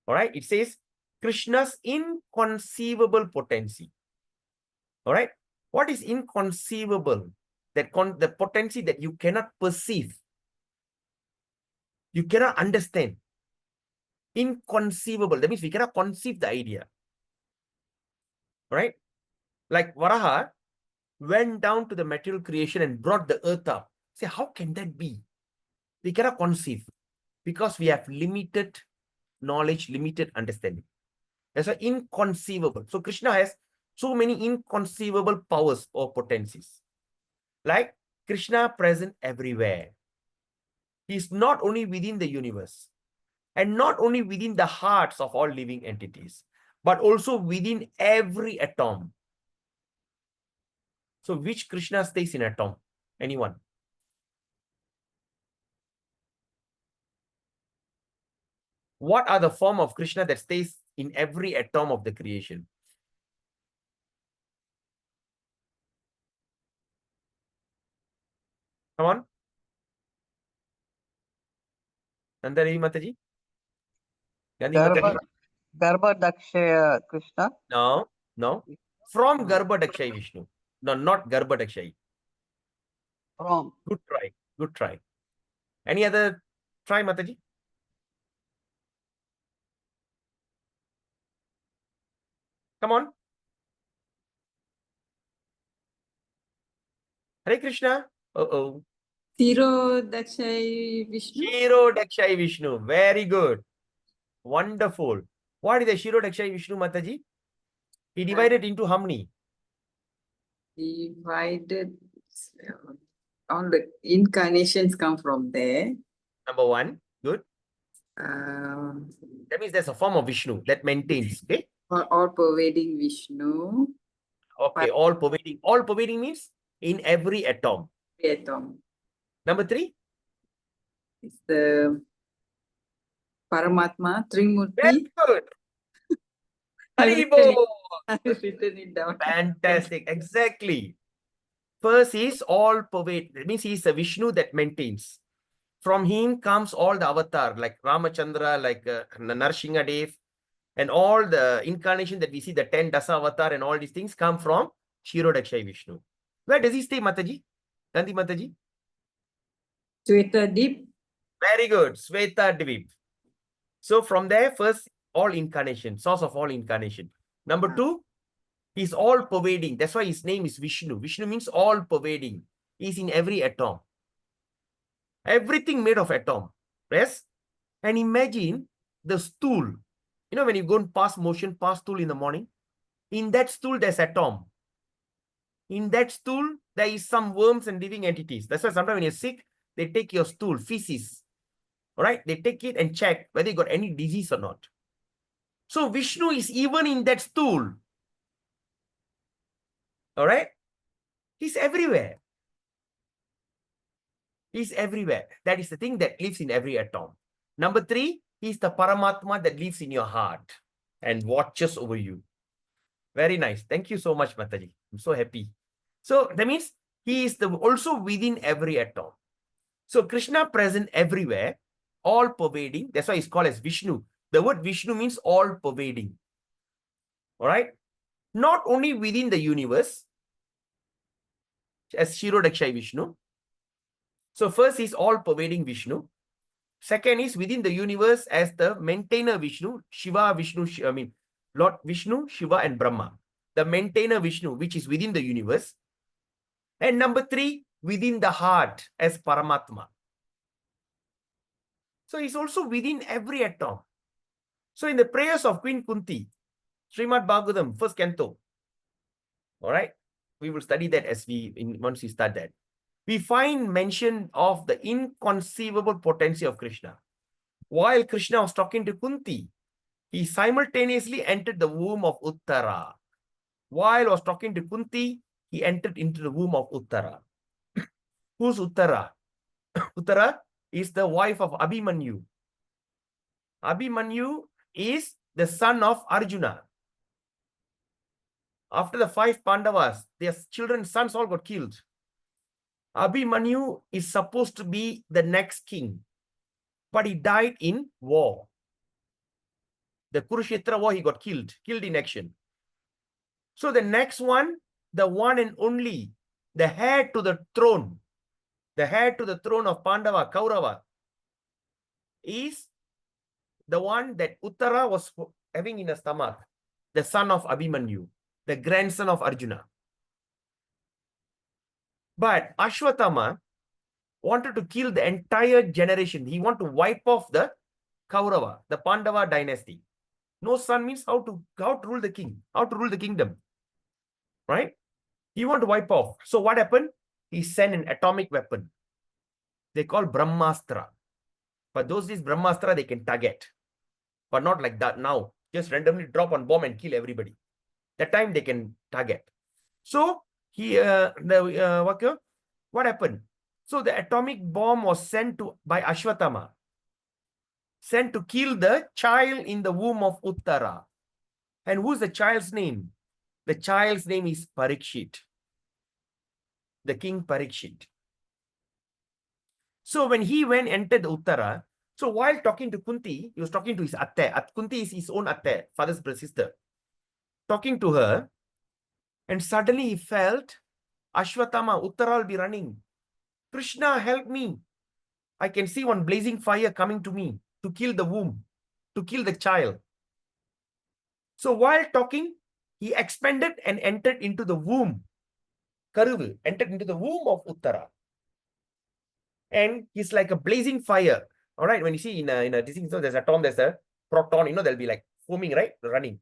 All right. It says Krishna's inconceivable potency. All right. What is inconceivable? The potency that you cannot perceive. You cannot understand. Inconceivable. That means we cannot conceive the idea. Right? Like Varaha went down to the material creation and brought the earth up. Say, how can that be? We cannot conceive because we have limited knowledge, limited understanding. That's why inconceivable. So Krishna has so many inconceivable powers or potencies. Like Krishna present everywhere. He's not only within the universe and not only within the hearts of all living entities, but also within every atom. So which Krishna stays in atom? Anyone? What are the form of Krishna that stays in every atom of the creation? Come on. Nandari Mataji? Gandhi Mataji? Garbhodakshaya Krishna. No, no. From Garbhodakshaya Vishnu. No, not Garbhodakshaya. From Good try. Good try. Any other try, Mataji? Come on. Hare Krishna. Uh-oh. Tiro Dakshay Vishnu. Shiro Dakshai Vishnu. Very good. Wonderful. What is the Shiro Dakshai Vishnu, Mataji? He divided into how many? Divided. All the incarnations come from there. Number 1. Good. Uh, That means there's a form of Vishnu that maintains. Okay. all pervading Vishnu. Okay. All pervading. All pervading means in every atom. Atom. Number 3. It's the Paramatma, Trimurti. Very good. I've Haribo. written it down. Fantastic. Exactly. First is all pervade. That means he is a Vishnu that maintains. From him comes all the avatar like Ramachandra, like Narsingha Dev, and all the incarnation that we see, the 10 Dasa avatar and all these things come from Kshirodakshai Vishnu. Where does he stay, Mataji? Gandhi Mataji? Sweta Deep. Very good. Sweta Dvip. So from there, first, all incarnation, source of all incarnation. Number 2, he's all pervading. That's why his name is Vishnu. Vishnu means all pervading. He's in every atom. Everything made of atom. Yes? And imagine the stool. You know, when you go and pass stool in the morning, in that stool, there's atom. In that stool, there is some worms and living entities. That's why sometimes when you're sick, they take your stool, feces. All right? They take it and check whether you got any disease or not. So Vishnu is even in that stool. All right? He's everywhere. He's everywhere. That is the thing that lives in every atom. Number 3, he's the Paramatma that lives in your heart and watches over you. Very nice. Thank you so much, Mataji. I'm so happy. So that means he is also within every atom. So Krishna present everywhere, all pervading. That's why he's called as Vishnu. The word Vishnu means all pervading. All right? Not only within the universe, as Kshirodakshai Vishnu. So first is all pervading Vishnu. Second is within the universe as the maintainer Vishnu, Shiva, Vishnu, Lord Vishnu, Shiva and Brahma. The maintainer Vishnu, which is within the universe. And number 3, within the heart as Paramatma. So he's also within every atom. So in the prayers of Queen Kunti, Srimad Bhagavatam, first canto, All right. We will study that as once we start that. We find mention of the inconceivable potency of Krishna. While Krishna was talking to Kunti, he simultaneously entered the womb of Uttara. While was talking to Kunti, he entered into the womb of Uttara. Who's Uttara? Uttara is the wife of Abhimanyu. Abhimanyu is the son of Arjuna. After the 5 Pandavas, their children, sons all got killed. Abhimanyu is supposed to be the next king, but he died in war. The Kurukshetra war, he got killed in action. So the next one, the one and only, the heir to the throne of Pandava, Kaurava, is the one that Uttara was having in a stomach, the son of Abhimanyu, the grandson of Arjuna. But Ashwatthama wanted to kill the entire generation. He wanted to wipe off the Kaurava, the Pandava dynasty. No son means how to rule the king, how to rule the kingdom. Right? He wanted to wipe off. So what happened? He sent an atomic weapon. They call Brahmastra. But those days, Brahmastra, they can target. But not like that now. Just randomly drop one bomb and kill everybody. That time they can target. So what happened? So the atomic bomb was sent by Ashwatthama, sent to kill the child in the womb of Uttara. And who's the child's name? The child's name is Parikshit, the king Parikshit. So when he entered Uttara, so while talking to Kunti, he was talking to his atte. Kunti is his own atte, father's sister. Talking to her, and suddenly he felt, Ashwatthama, Uttara will be running. Krishna, help me. I can see one blazing fire coming to me to kill the womb, to kill the child. So while talking, he expanded and entered into the womb. Karuvu entered into the womb of Uttara. And he's like a blazing fire. All right, when you see in a this thing, so there's atom, there's a proton, there'll be like foaming, right? Running.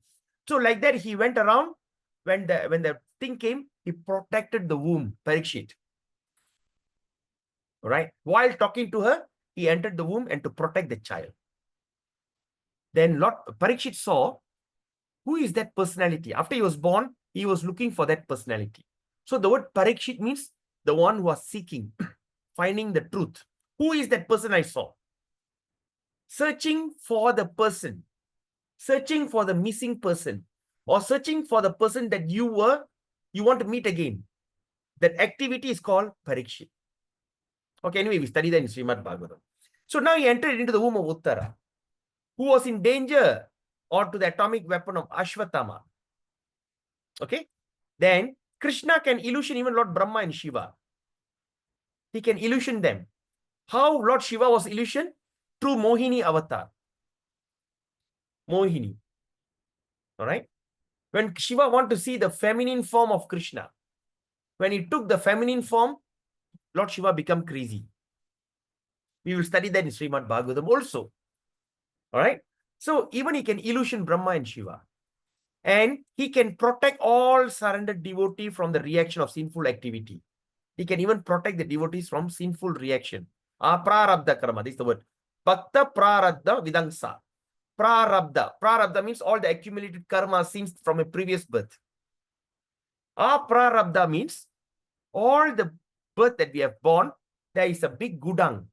So like that, he went around. When the thing came, he protected the womb, Parikshit. All right. While talking to her, he entered the womb and to protect the child. Then Lord Parikshit saw, who is that personality? After he was born, he was looking for that personality. So the word Parikshit means the one who was seeking, finding the truth. Who is that person I saw? Searching for the person, searching for the missing person, or searching for the person that you want to meet again. That activity is called Parikshit. Okay, anyway, we study that in Srimad Bhagavatam. So now he entered into the womb of Uttara, who was in danger or to the atomic weapon of Ashwatthama. Okay, then Krishna can illusion even Lord Brahma and Shiva. He can illusion them. How Lord Shiva was illusioned? Through Mohini avatar. Mohini. All right. When Shiva wanted to see the feminine form of Krishna, when he took the feminine form, Lord Shiva became crazy. We will study that in Srimad Bhagavatam also. All right. So even he can illusion Brahma and Shiva. And he can protect all surrendered devotee from the reaction of sinful activity. He can even protect the devotees from sinful reaction. Aprarabdha karma, this is the word. Bhakta prarabdha vidangsa. Prarabdha. Prarabdha means all the accumulated karma sins from a previous birth. Aprarabdha means all the birth that we have born, there is a big gudang.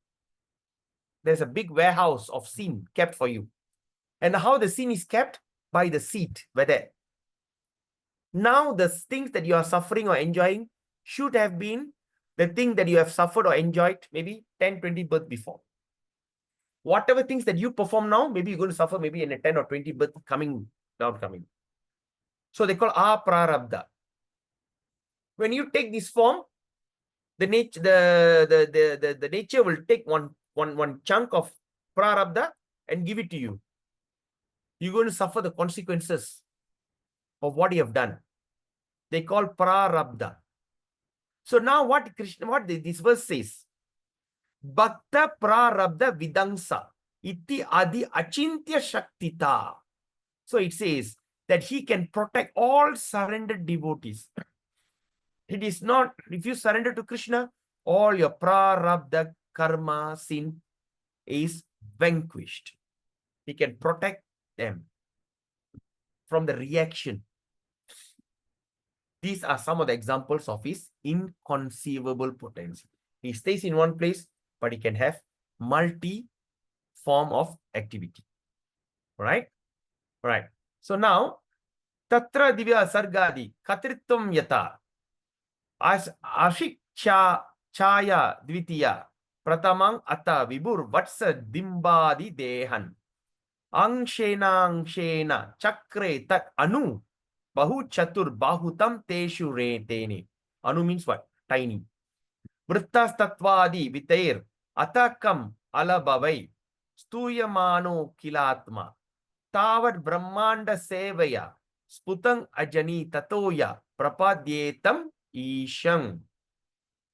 There's a big warehouse of sin kept for you. And how the sin is kept? By the seat, whether. Now the things that you are suffering or enjoying should have been the thing that you have suffered or enjoyed maybe 10, 20 births before. Whatever things that you perform now, maybe you're going to suffer maybe in a 10 or 20 birth coming. So they call aprarabdha. When you take this form, the nature will take one chunk of prarabdha and give it to you. You're going to suffer the consequences of what you have done. They call prarabdha. So now what this verse says, Bhakta prarabdha vidangsa iti adi achintya shaktita. So it says that he can protect all surrendered devotees. It is not, if you surrender to Krishna, all your prarabdha karma sin is vanquished. He can protect them from the reaction. These are some of the examples of his inconceivable potency. He stays in one place, but he can have multi-form of activity. Right? Right. So now, Tatra Divya Sargadi Katritvam Yata Ashik Chaya Dvitiya Pratamang Ata Vibur Vatsa Dimbadi Dehan Angshena Chakre Tat Anu Bahu Chatur Bahutam Teshu Retene. Anu means what? Tiny. Vrittas Tatvadi Vitair Atakam Alabavai Stuyamano Kilatma Tavad Brahmanda Sevaya Sputang Ajani Tatoya Prapadyetam Isham.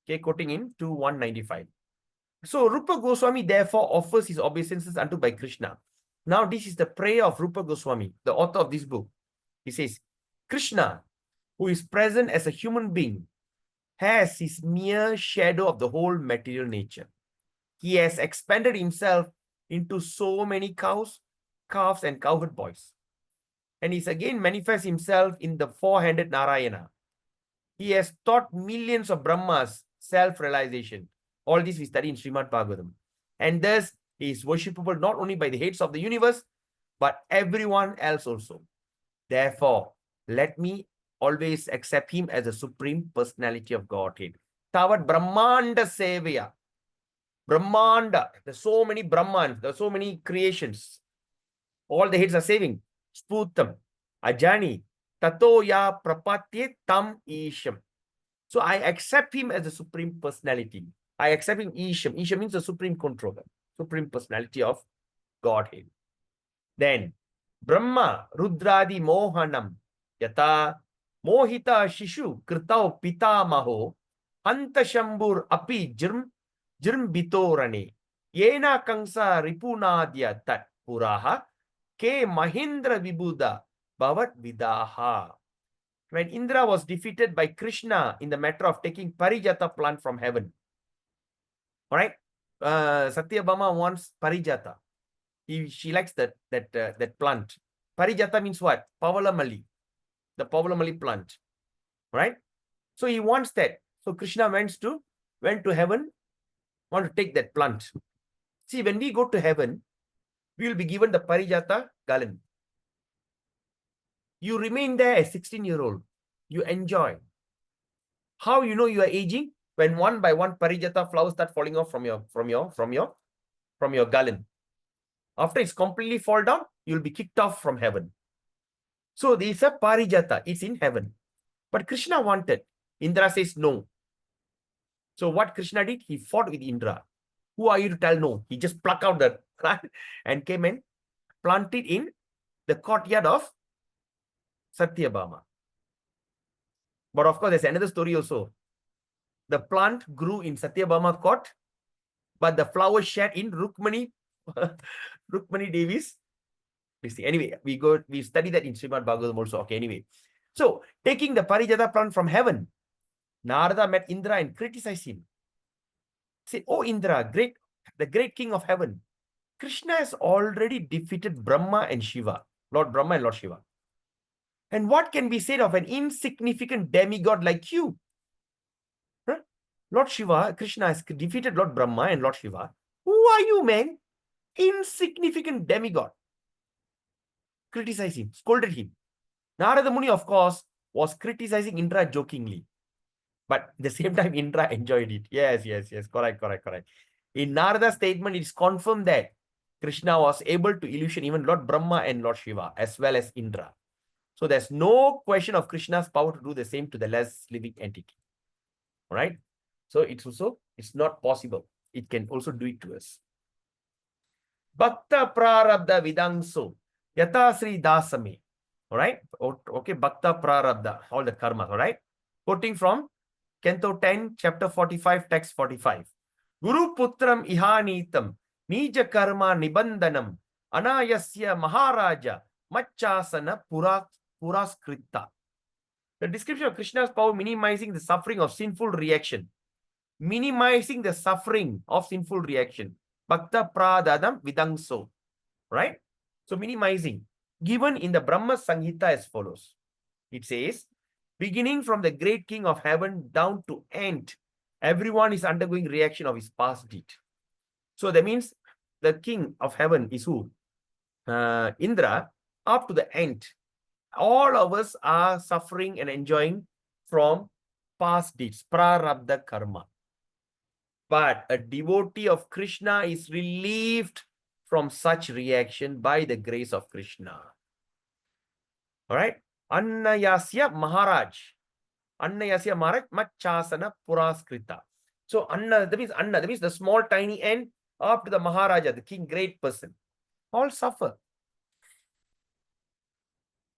Okay, quoting in 2195. So Rupa Goswami therefore offers his obeisances unto by Krishna. Now this is the prayer of Rupa Goswami, the author of this book. He says, Krishna, who is present as a human being, has his mere shadow of the whole material nature. He has expanded himself into so many cows, calves, and cowherd boys. And he's again manifests himself in the four-handed Narayana. He has taught millions of Brahmas self-realization. All this we study in Srimad Bhagavatam. And thus, he is worshipable not only by the heads of the universe, but everyone else also. Therefore, let me always accept him as the supreme personality of Godhead. Tavat Brahmanda Sevaya. Brahmanda. There's so many Brahmans. There's so many creations. All the heads are saving. Sputam, Ajani, Tatoya Prapatye Tam Isham. So I accept him as the supreme personality. I accept him Isham. Isham means the supreme controller, supreme personality of Godhead. Then Brahma Rudradi Mohanam Yata Mohita Shishu Kritao Pitamaho Anta Shambur Api Jirmbitorane Yena Kangsa Ripunadya Tat Puraha Ke Mahindra Vibhuda Bhavat Vidaha. When Indra was defeated by Krishna in the matter of taking Parijata plant from heaven. All right? Satyabhama wants Parijata. She likes that plant. Parijata means what? Pavalamali. The Pavalamali plant. Right? So he wants that. So Krishna went to heaven, want to take that plant. See, when we go to heaven, we will be given the Parijata garland. You remain there as 16-year-old. You enjoy. How you know you are aging? When one by one Parijata flowers start falling off from your garland. After it's completely fall down, you'll be kicked off from heaven. So there is a Parijata. It's in heaven. But Krishna wanted. Indra says no. So what Krishna did? He fought with Indra. Who are you to tell no? He just plucked out the plant and came and planted in the courtyard of Satyabhama. But of course, there's another story also. The plant grew in Satyabhama court, but the flower shed in Rukmani Devi's. Anyway, we study that in Srimad Bhagavatam also. Okay, anyway. So, taking the Parijata plant from heaven, Narada met Indra and criticized him. Say, oh Indra, the great king of heaven, Krishna has already defeated Brahma and Shiva, Lord Brahma and Lord Shiva. And what can be said of an insignificant demigod like you? Huh? Lord Shiva, Krishna has defeated Lord Brahma and Lord Shiva. Who are you, man? Insignificant demigod. Criticized him, scolded him. Narada Muni, of course, was criticizing Indra jokingly. But at the same time, Indra enjoyed it. Yes. Correct. In Narada's statement, it is confirmed that Krishna was able to illusion even Lord Brahma and Lord Shiva, as well as Indra. So there's no question of Krishna's power to do the same to the less living entity. All right? So it's not possible. It can also do it to us. Bhakta prarabdha vidangso yata sri dasame. All right? Okay, bhakta prarabdha, all the karmas. All right? Quoting from Canto 10, chapter 45, text 45. Guru putram ihanitam nija karma nibandanam anayasya maharaja machasana puraskrita. The description of Krishna's power minimizing the suffering of sinful reaction. Minimizing the suffering of sinful reaction. Bhakta pradadam vidangso. Right? So minimizing. Given in the Brahma Samhita as follows. It says, beginning from the great king of heaven down to end, everyone is undergoing reaction of his past deed. So that means the king of heaven is who? Indra, up to the end. All of us are suffering and enjoying from past deeds, prarabdha karma. But a devotee of Krishna is relieved from such reaction by the grace of Krishna. All right? Annayasya Maharaj. Annayasya Maharaj Machasana Puraskrita. So Anna, that means the small tiny end up to the Maharaja, the king, great person. All suffer.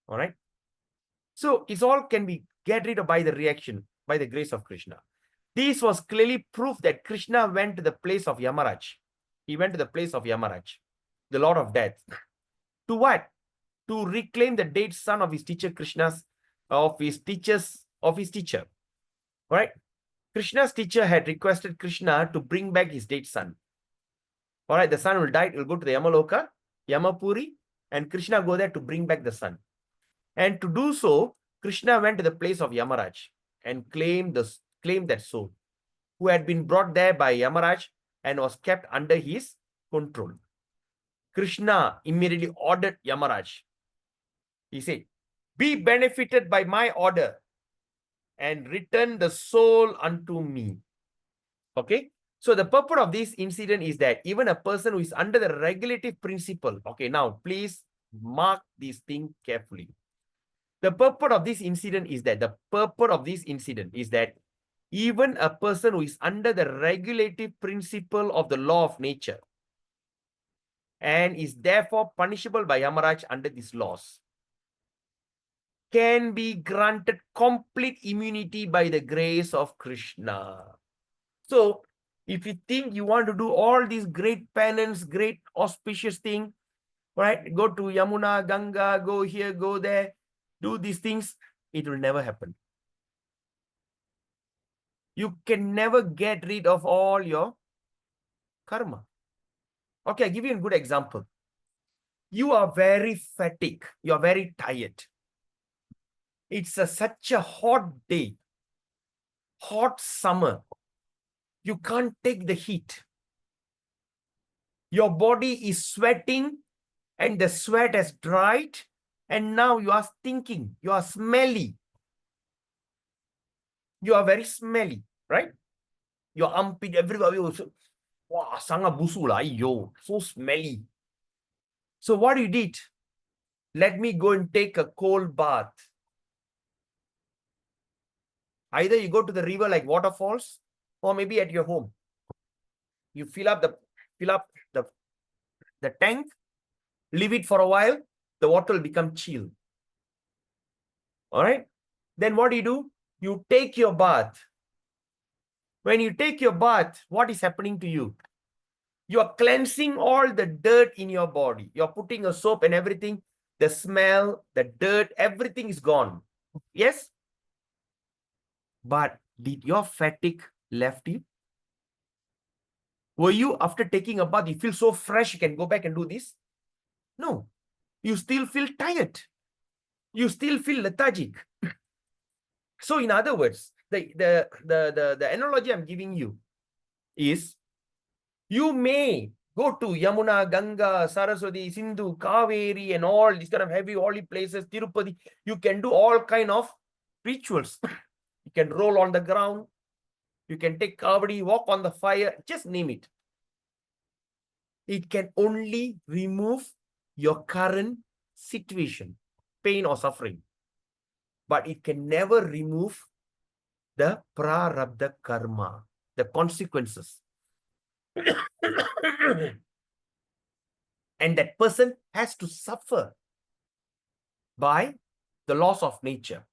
All right? So it's all can be get rid of by the reaction, by the grace of Krishna. This was clearly proof that Krishna went to the place of Yamaraj. He went to the place of Yamaraj, the Lord of Death. To what? To reclaim the dead son of his teacher Krishna's, of his teacher. All right? Krishna's teacher had requested Krishna to bring back his dead son. All right, the son will die, he will go to the Yamaloka, Yamapuri, and Krishna go there to bring back the son. And to do so, Krishna went to the place of Yamaraj and claimed that soul, who had been brought there by Yamaraj and was kept under his control. Krishna immediately ordered Yamaraj. He said, be benefited by my order and return the soul unto me. Okay. So the purpose of this incident is that even a person who is under the regulative principle, okay, now please mark this thing carefully. The purpose of this incident is that even a person who is under the regulative principle of the law of nature and is therefore punishable by Yamaraj under these laws can be granted complete immunity by the grace of Krishna. So, if you think you want to do all these great penance, great auspicious thing, right? Go to Yamuna, Ganga, go here, go there, do these things, it will never happen. You can never get rid of all your karma. Okay, I'll give you a good example. You are very fatigued. You are very tired. It's such a hot day, hot summer. You can't take the heat. Your body is sweating and the sweat has dried and now you are stinking. You are smelly. You are very smelly, right? Your armpit, everybody also, wow, sangat busuk lah, yo, so smelly. So what you did? Let me go and take a cold bath. Either you go to the river like waterfalls, or maybe at your home. You fill up the tank, leave it for a while, the water will become chill. All right? Then what do? You take your bath. When you take your bath, what is happening to you? You are cleansing all the dirt in your body. You are putting a soap and everything. The smell, the dirt, everything is gone. Yes? But did your fatigue left you? Were you, after taking a bath, you feel so fresh, you can go back and do this? No. You still feel tired. You still feel lethargic. So in other words, the analogy I'm giving you is, you may go to Yamuna, Ganga, Saraswati, Sindhu, Kaveri, and all these kind of heavy holy places, Tirupati. You can do all kind of rituals. You can roll on the ground. You can take kavadi, walk on the fire, just name it. It can only remove your current situation, pain or suffering. But it can never remove the prarabdha karma, the consequences. And that person has to suffer by the laws of nature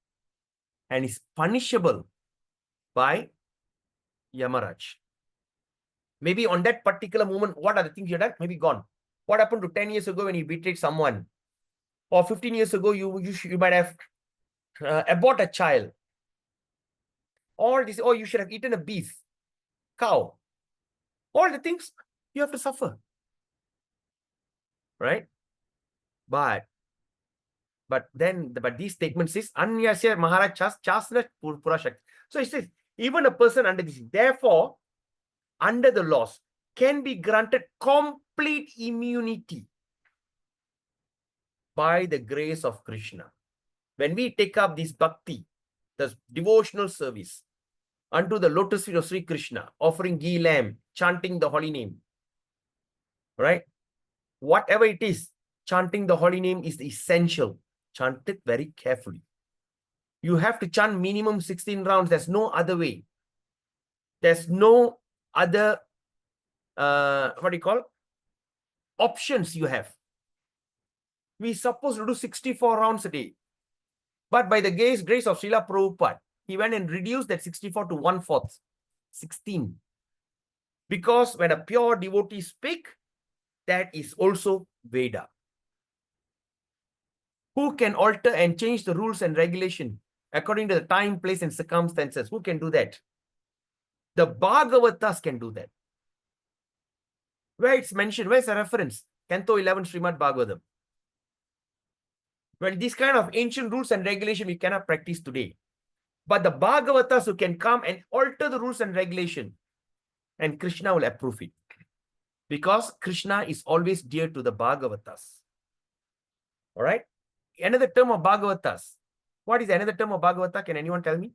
and is punishable by Yamaraj. Maybe on that particular moment, what are the things you done? Maybe gone. What happened to 10 years ago when you betrayed someone? Or 15 years ago, you might have abort a child. All this, oh, you should have eaten a beef, cow. All the things you have to suffer. Right? But these statements is Anyasya Maharaj Chasna Purashak. So it says, even a person under this, therefore, under the laws, can be granted complete immunity by the grace of Krishna. When we take up this bhakti, the devotional service unto the lotus feet of Sri Krishna, offering ghee lamb, chanting the holy name, right? Whatever it is, chanting the holy name is essential. Chant it very carefully. You have to chant minimum 16 rounds. There's no other way. There's no other, what do you call, options you have. We're supposed to do 64 rounds a day. But by the grace of Srila Prabhupada, he went and reduced that 64 to 1/4, 16. Because when a pure devotee speak, that is also Veda. Who can alter and change the rules and regulation according to the time, place, and circumstances? Who can do that? The Bhagavatas can do that. Where it's mentioned, where's the reference? Canto 11, Srimad Bhagavatam. Well, these kind of ancient rules and regulation we cannot practice today. But the Bhagavatas who can come and alter the rules and regulation, and Krishna will approve it. Because Krishna is always dear to the Bhagavatas. All right? Another term of Bhagavatas. What is another term of Bhagavata? Can anyone tell me?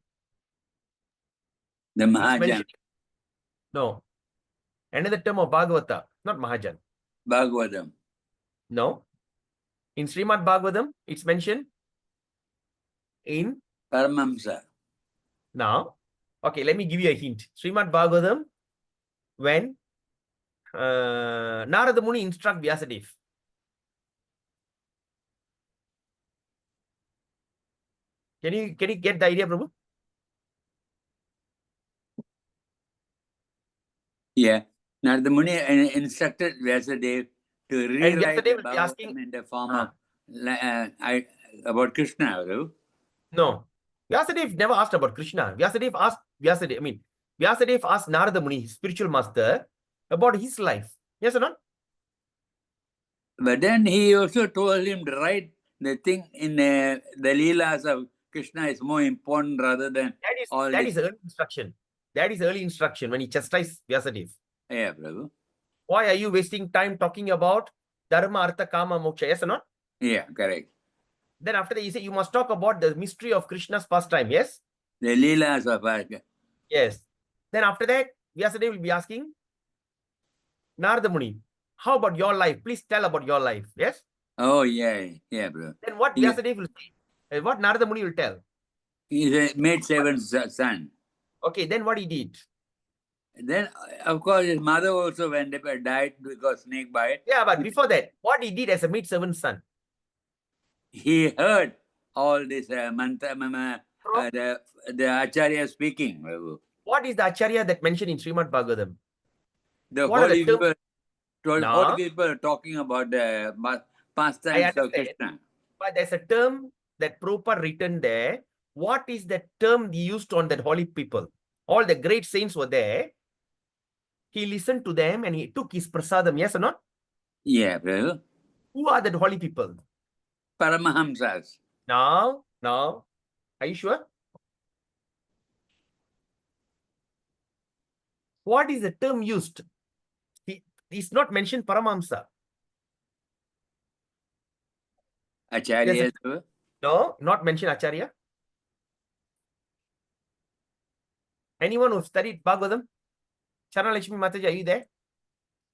The It's Mahajan, mentioned- No. Another term of Bhagavata, not Mahajan. Bhagavatam. No. In Srimad Bhagavatam, it's mentioned in Paramamsa. now. Okay, let me give you a hint. Srimad Bhagavatam, when Narada Muni instruct Vyasadeva. Can you get the idea, Prabhu? Yeah. Narada Muni instructed Vyasadeva to rewrite the Vyasadeva will be asking- Bhagavatam in the form of about Krishna. Right? No. Vyasadeva never asked about Krishna. Vyasadeva asked Narada Muni, his spiritual master, about his life. Yes or not? But then he also told him to write the thing in the Leelas of Krishna is more important rather than all That this. is early instruction. That is early instruction when he chastised Vyasadeva. Yeah, Prabhu. Why are you wasting time talking about Dharma, Artha, Kama, Moksha? Yes or not? Yeah, correct. Then after that, he said, you must talk about the mystery of Krishna's pastime. Yes? The Leelas of Yes. Then after that, Vyasadeva will be asking Narada Muni, how about your life? Please tell about your life. Yes? oh yeah, yeah, bro. Then what Yeah. Vyasadeva will say? What Narada Muni will tell? He's a maid servant's son. Okay, then what he did? Then, of course, his mother also went up and died because snake bite. Yeah, but before that, what he did as a maid servant's son? He heard all this mantra, the Acharya speaking. Prabhu. What is the Acharya that mentioned in Srimad Bhagavatam? The What are holy the term- people, No. holy people talking about the pastimes of understand. Krishna. But there's a term that Prabhupada written there. What is the term he used on that holy people? All the great saints were there. He listened to them and he took his prasadam. Yes or not? Yeah, Prabhu. Who are the holy people? Paramahamsas. Now, are you sure? What is the term used? He's not mentioned Paramahamsa. Acharyas. Prabhu. No, not mentioned Acharya. Anyone who studied Bhagavatam? Charana Lakshmi Mataji, are you there?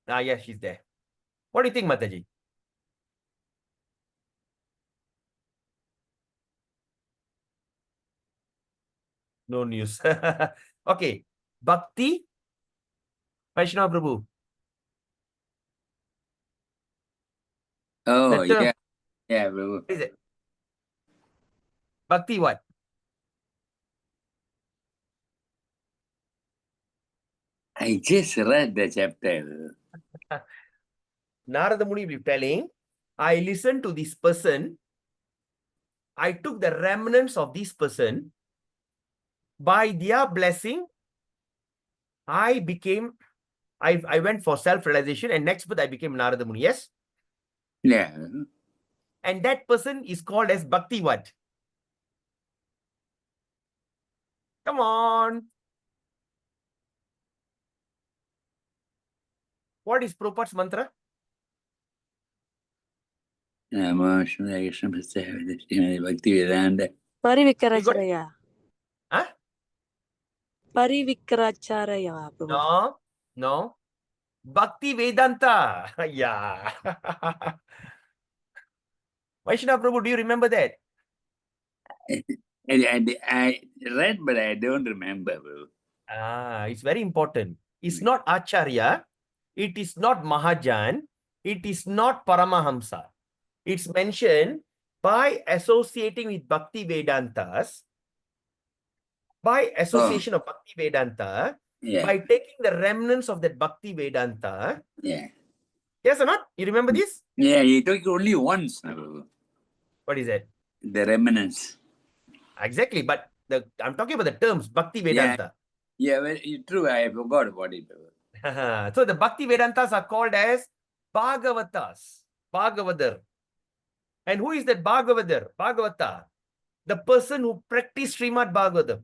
Ah, yes, she's there. What do you think, Mataji? No news. Okay. Bhakti. Vaishnava Prabhu. Oh, The term- yeah. Yeah, Prabhu. What is it? Bhakti what? I just read the chapter. Narada Muni will be telling, I listened to this person I took the remnants of this person. By their blessing, I went for self-realization, and next birth I became Narada Muni. Yes? Yeah. And that person is called as Bhakti what? Come on. What is Prabhupada's mantra? Namo Shivaya Krishna Prasthaya Bhakti Vedanta. Parivikaracharaya. Huh? Parivikaracharaya, Prabhu. No. Bhakti Vedanta. Yeah. Vaishnava Prabhu, do you remember that? I read, but I don't remember. It's very important. It's not Acharya. It is not Mahajan. It is not Paramahamsa. It's mentioned by associating with Bhakti Vedantas, by association of Bhakti Vedanta, Yeah. by taking the remnants of that Bhakti Vedanta. Yeah. Yes or not? You remember this? Yeah, he took it only once. What is that? The remnants. Exactly, but I'm talking about the terms Bhakti Vedanta. Yeah, well, true. I forgot about it. So the Bhakti Vedantas are called as Bhagavatas, Bhagavadar. And who is that Bhagavadar, Bhagavata? The person who practiced Srimad Bhagavatam.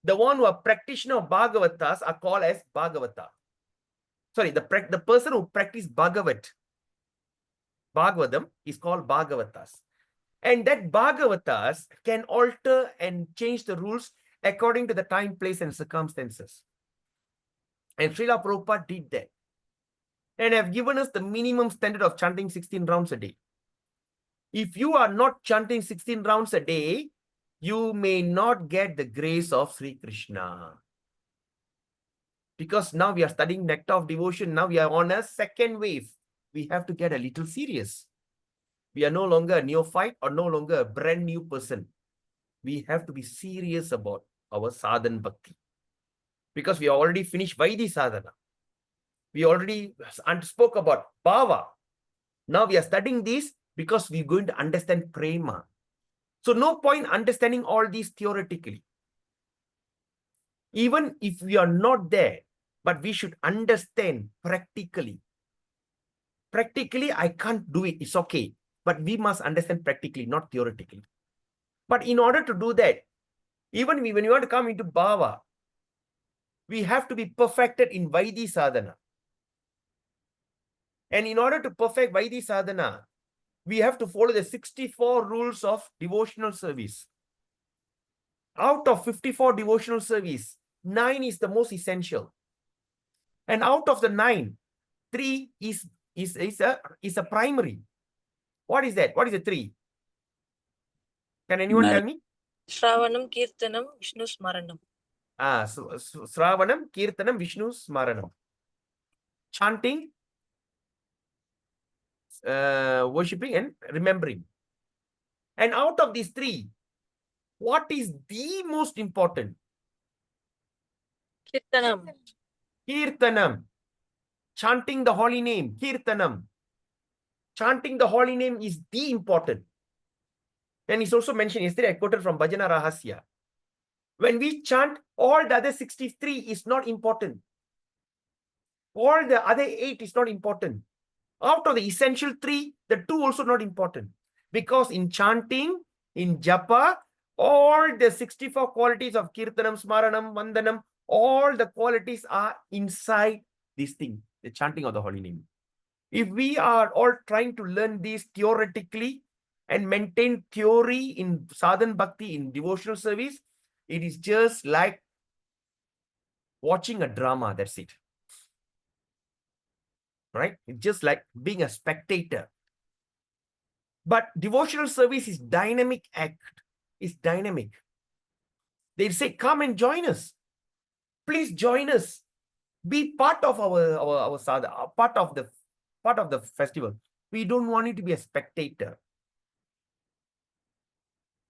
The one who are practitioner of Bhagavatas are called as Bhagavata. Sorry, the person who practiced Bhagavatam is called Bhagavatas. And that Bhagavatas can alter and change the rules according to the time, place, and circumstances. And Srila Prabhupada did that. And have given us the minimum standard of chanting 16 rounds a day. If you are not chanting 16 rounds a day, you may not get the grace of Sri Krishna. Because now we are studying Nectar of Devotion. Now we are on a second wave. We have to get a little serious. We are no longer a neophyte or no longer a brand new person. We have to be serious about our sadhana bhakti. Because we already finished Vaidhi sadhana. We already spoke about bhava. Now we are studying this because we're going to understand prema. So no point understanding all these theoretically. Even if we are not there, but we should understand practically. Practically, I can't do it. It's okay. But we must understand practically, not theoretically. But in order to do that, even when you want to come into bhava, we have to be perfected in Vaidhi sadhana. And in order to perfect Vaidhi sadhana, we have to follow the 64 rules of devotional service. Out of 54 devotional service, 9 is the most essential. And out of the 9, 3 is a primary. What is that? What is the 3? Can anyone tell me? Shravanam, Kirtanam, Vishnu Smaranam. Sravanam, Kirtanam, Vishnu Smaranam. Chanting, worshipping, and remembering. And out of these 3, what is the most important? Kirtanam. Kirtanam. Chanting the holy name. Kirtanam. Chanting the holy name is the important. And it's also mentioned yesterday, I quoted from Bhajana Rahasya. When we chant, all the other 63 is not important. All the other 8 is not important. Out of the essential 3, the 2 also not important. Because in chanting, in japa, all the 64 qualities of Kirtanam, Smaranam, Vandanam, all the qualities are inside this thing, the chanting of the holy name. If we are all trying to learn this theoretically and maintain theory in sadhana bhakti, in devotional service, it is just like watching a drama, that's it. Right? It's just like being a spectator. But devotional service is dynamic act. It's dynamic. They say, come and join us. Please join us. Be part of our sadhana, part of the festival. We don't want you to be a spectator.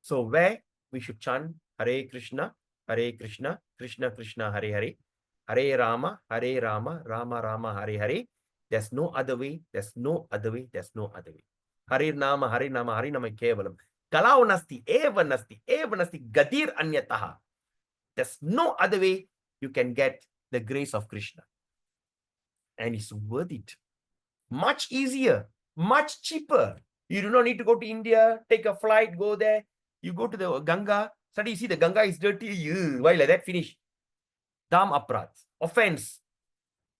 So where we should chant Hare Krishna, Krishna Krishna, Hare Hare, Hare Rama, Rama Rama, Hare Hare. There's no other way. There's no other way. There's no other way. Hare Nama, Hare Nama, Hare Nama Kevalam. Kalau nasti, eva nasti, gadir anyataha. There's no other way you can get the grace of Krishna. And it's worth it. Much easier, much cheaper. You do not need to go to India, take a flight, go there. You go to the Ganga. Suddenly you see the Ganga is dirty. Why like that? Finish. Dam aprat. Offense.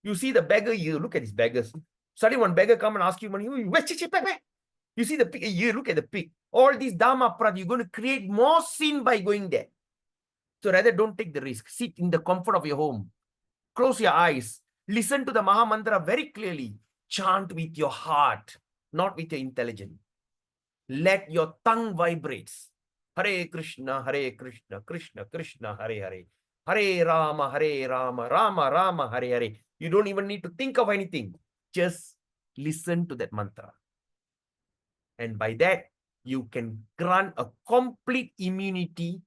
You see the beggar, you look at these beggars. Suddenly one beggar come and ask you money. You see the pig, you look at the pig. All these dhamma aprat, you're going to create more sin by going there. So rather don't take the risk. Sit in the comfort of your home. Close your eyes. Listen to the Maha Mantra very clearly. Chant with your heart, not with your intelligence. Let your tongue vibrates. Hare Krishna, Krishna Krishna, Hare Hare. Hare Rama, Rama Rama, Hare Hare. You don't even need to think of anything. Just listen to that mantra. And by that, you can grant a complete immunity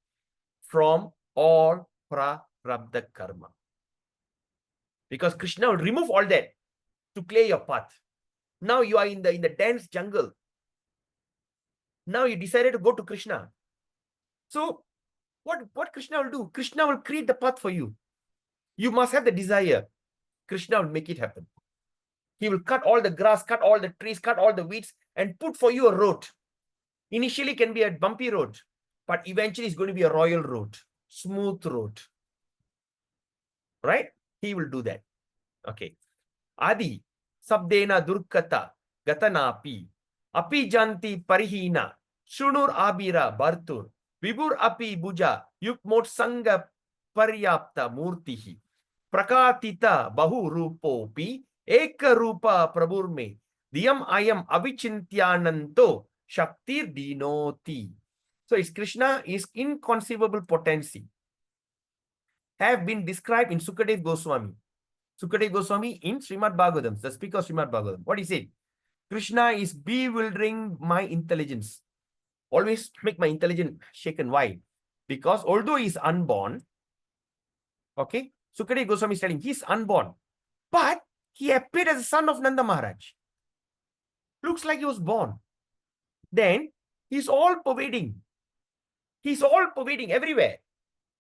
from all prarabdha karma. Because Krishna will remove all that to clear your path. Now you are in the dense jungle. Now you decided to go to Krishna. So what Krishna will do? Krishna will create the path for you. You must have the desire. Krishna will make it happen. He will cut all the grass, cut all the trees, cut all the weeds, and put for you a road. Initially can be a bumpy road, but eventually it's going to be a royal road, smooth road. Right? He will do that. Okay. Adi, sabdena durkata, gatanapi, api janti parihina, shunur abira bartur, vibur api buja, yukmot sanga paryapta murtihi, prakatita bahu rupopi, eka rupa prabhurme, diyam ayam avichintyananto, shaktir dinoti. So it's Krishna is inconceivable potency. Have been described in Sukadev Goswami. Sukadev Goswami in Srimad Bhagavatam, the speaker of Srimad Bhagavatam. What he said? Krishna is bewildering my intelligence. Always make my intelligence shaken. Why? Because although he is unborn, okay, Sukadev Goswami is telling he is unborn, but he appeared as the son of Nanda Maharaj. Looks like he was born. Then he's all pervading. He's all pervading everywhere.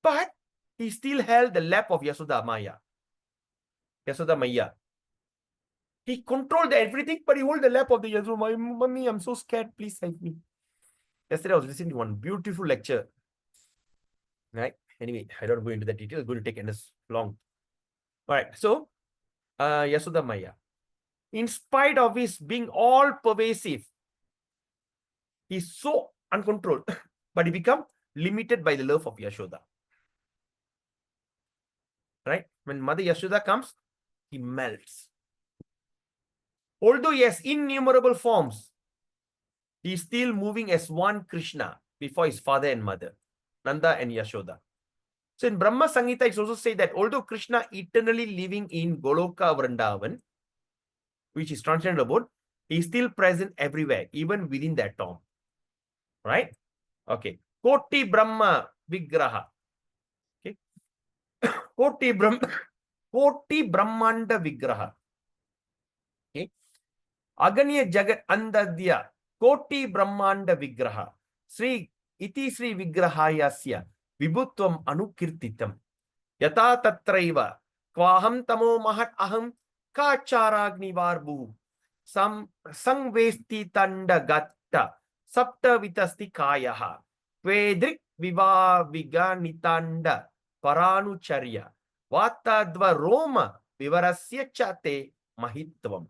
But he still held the lap of Yasoda Maya. Yasoda Maya. He controlled everything, but he held the lap of the Yasoda Maya. Mommy, I'm so scared. Please save me. Yesterday I was listening to one beautiful lecture. Right? Anyway, I don't go into the details. It's going to take endless long. All right. So, Yasoda Maya. In spite of his being all pervasive, he's so uncontrolled, but he become limited by the love of Yashoda. Right? When Mother Yashoda comes, he melts. Although he has innumerable forms, he is still moving as one Krishna before his father and mother, Nanda and Yashoda. So in Brahma Samhita, it's also said that although Krishna eternally living in Goloka Vrindavan, which is transcendent abode, he is still present everywhere, even within that tomb. Right? Okay. Koti Brahma Vigraha. Okay. Koti Brahmanda Vigraha. Okay. Aganya Jagat Andadya Koti Brahmanda Vigraha. Sri Iti Sri Vigrahayasya Vibhutvam Anukirtitam. Yata Tatraiva Kwaham Tamo Mahat Aham Kacharagni Varbu Sangvesti Tanda Gatta Sapta Vitasti Kayaha Vedrik Viva Viganitanda Paranucharya Vatadva Roma Vivarasya Chate Mahitvam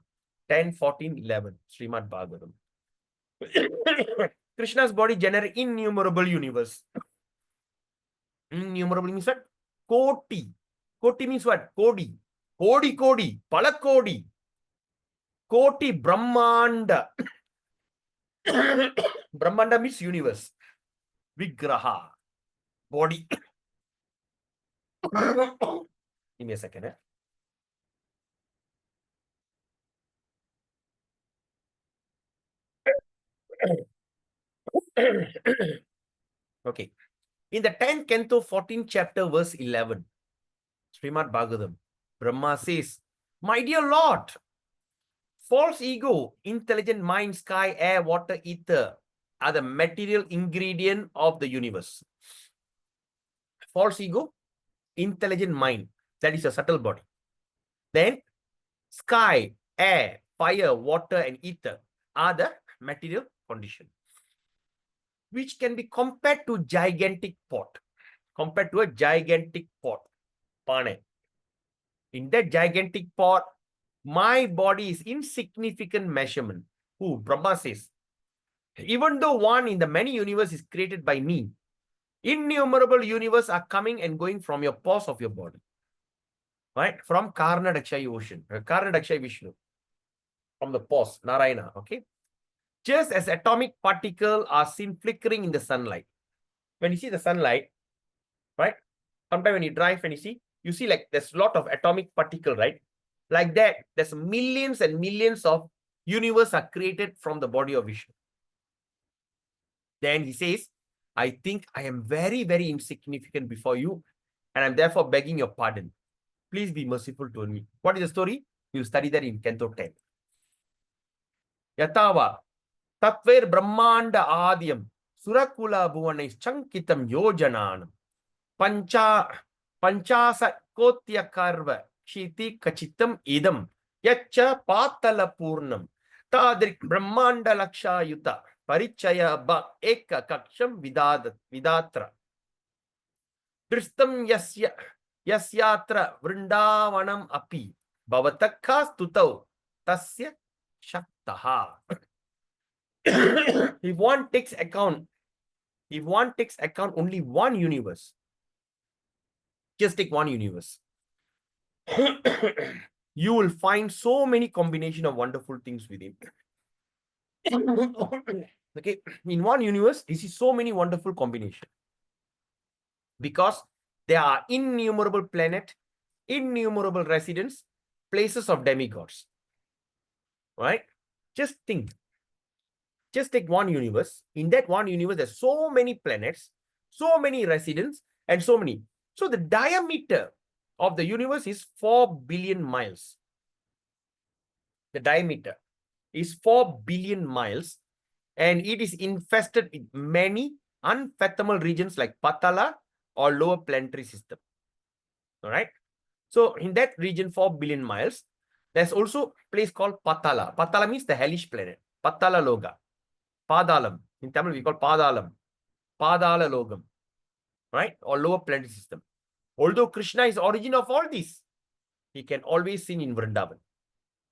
10, 14, 11 Srimad Bhagavatam. Krishna's body generates innumerable universe. Innumerable means what? Koti. Koti means what? Kodi. Kodi. Palakodi. Koti Brahmanda. Brahmanda means universe. Vigraha. Body. Give me a second. Okay. In the 10th canto, 14th chapter, verse 11, Srimad Bhagavatam, Brahma says, my dear Lord, false ego, intelligent mind, sky, air, water, ether, are the material ingredient of the universe. False ego, intelligent mind, that is a subtle body. Then sky, air, fire, water, and ether are the material condition, which can be compared to gigantic pot. Compared to a gigantic pot, pane. In that gigantic pot, my body is insignificant measurement. Who? Brahma says, even though one in the many universe is created by me, innumerable universe are coming and going from your pores of your body. Right? From Karna Dakshayi ocean, Karna Dakshayi Vishnu. From the pores, Narayana. Okay. Just as atomic particles are seen flickering in the sunlight. When you see the sunlight, right? Sometimes when you drive and you see like there's a lot of atomic particle, right? Like that, there's millions and millions of universe are created from the body of Vishnu. Then he says, I think I am very, very insignificant before you, and I'm therefore begging your pardon. Please be merciful to me. What is the story? You'll study that in Canto 10. Yatava, Tatver Brahmanda Adyam, Surakula Bhuvanais Chankitam Yojananam, Panchasa Kotya Karva, Shiti Kachitam Idam, Yacha Patala Purnam, Tadrik Brahmanda Laksha Yuta, Parichaya Ba Eka Kaksham Vidatra. Tristam Yasyatra Vrindavanam Api, Bhavatakha Stutau, Tasya Shaktaha. If one takes account only one universe, just take one universe, you will find so many combination of wonderful things within. Okay, in one universe, you see so many wonderful combinations because there are innumerable planets, innumerable residents, places of demigods. Right? Just think. Just take one universe. In that one universe, there's so many planets, so many residents, and so many. So the diameter of the universe is 4 billion miles. The diameter is 4 billion miles, and it is infested with many unfathomable regions like Patala or lower planetary system. All right. So in that region, 4 billion miles, there's also a place called Patala. Patala means the hellish planet. Patala Loga. Padalam. In Tamil, we call Padalam. Padala Logam. Right? Or lower planetary system. Although Krishna is origin of all these, he can always seen in Vrindavan,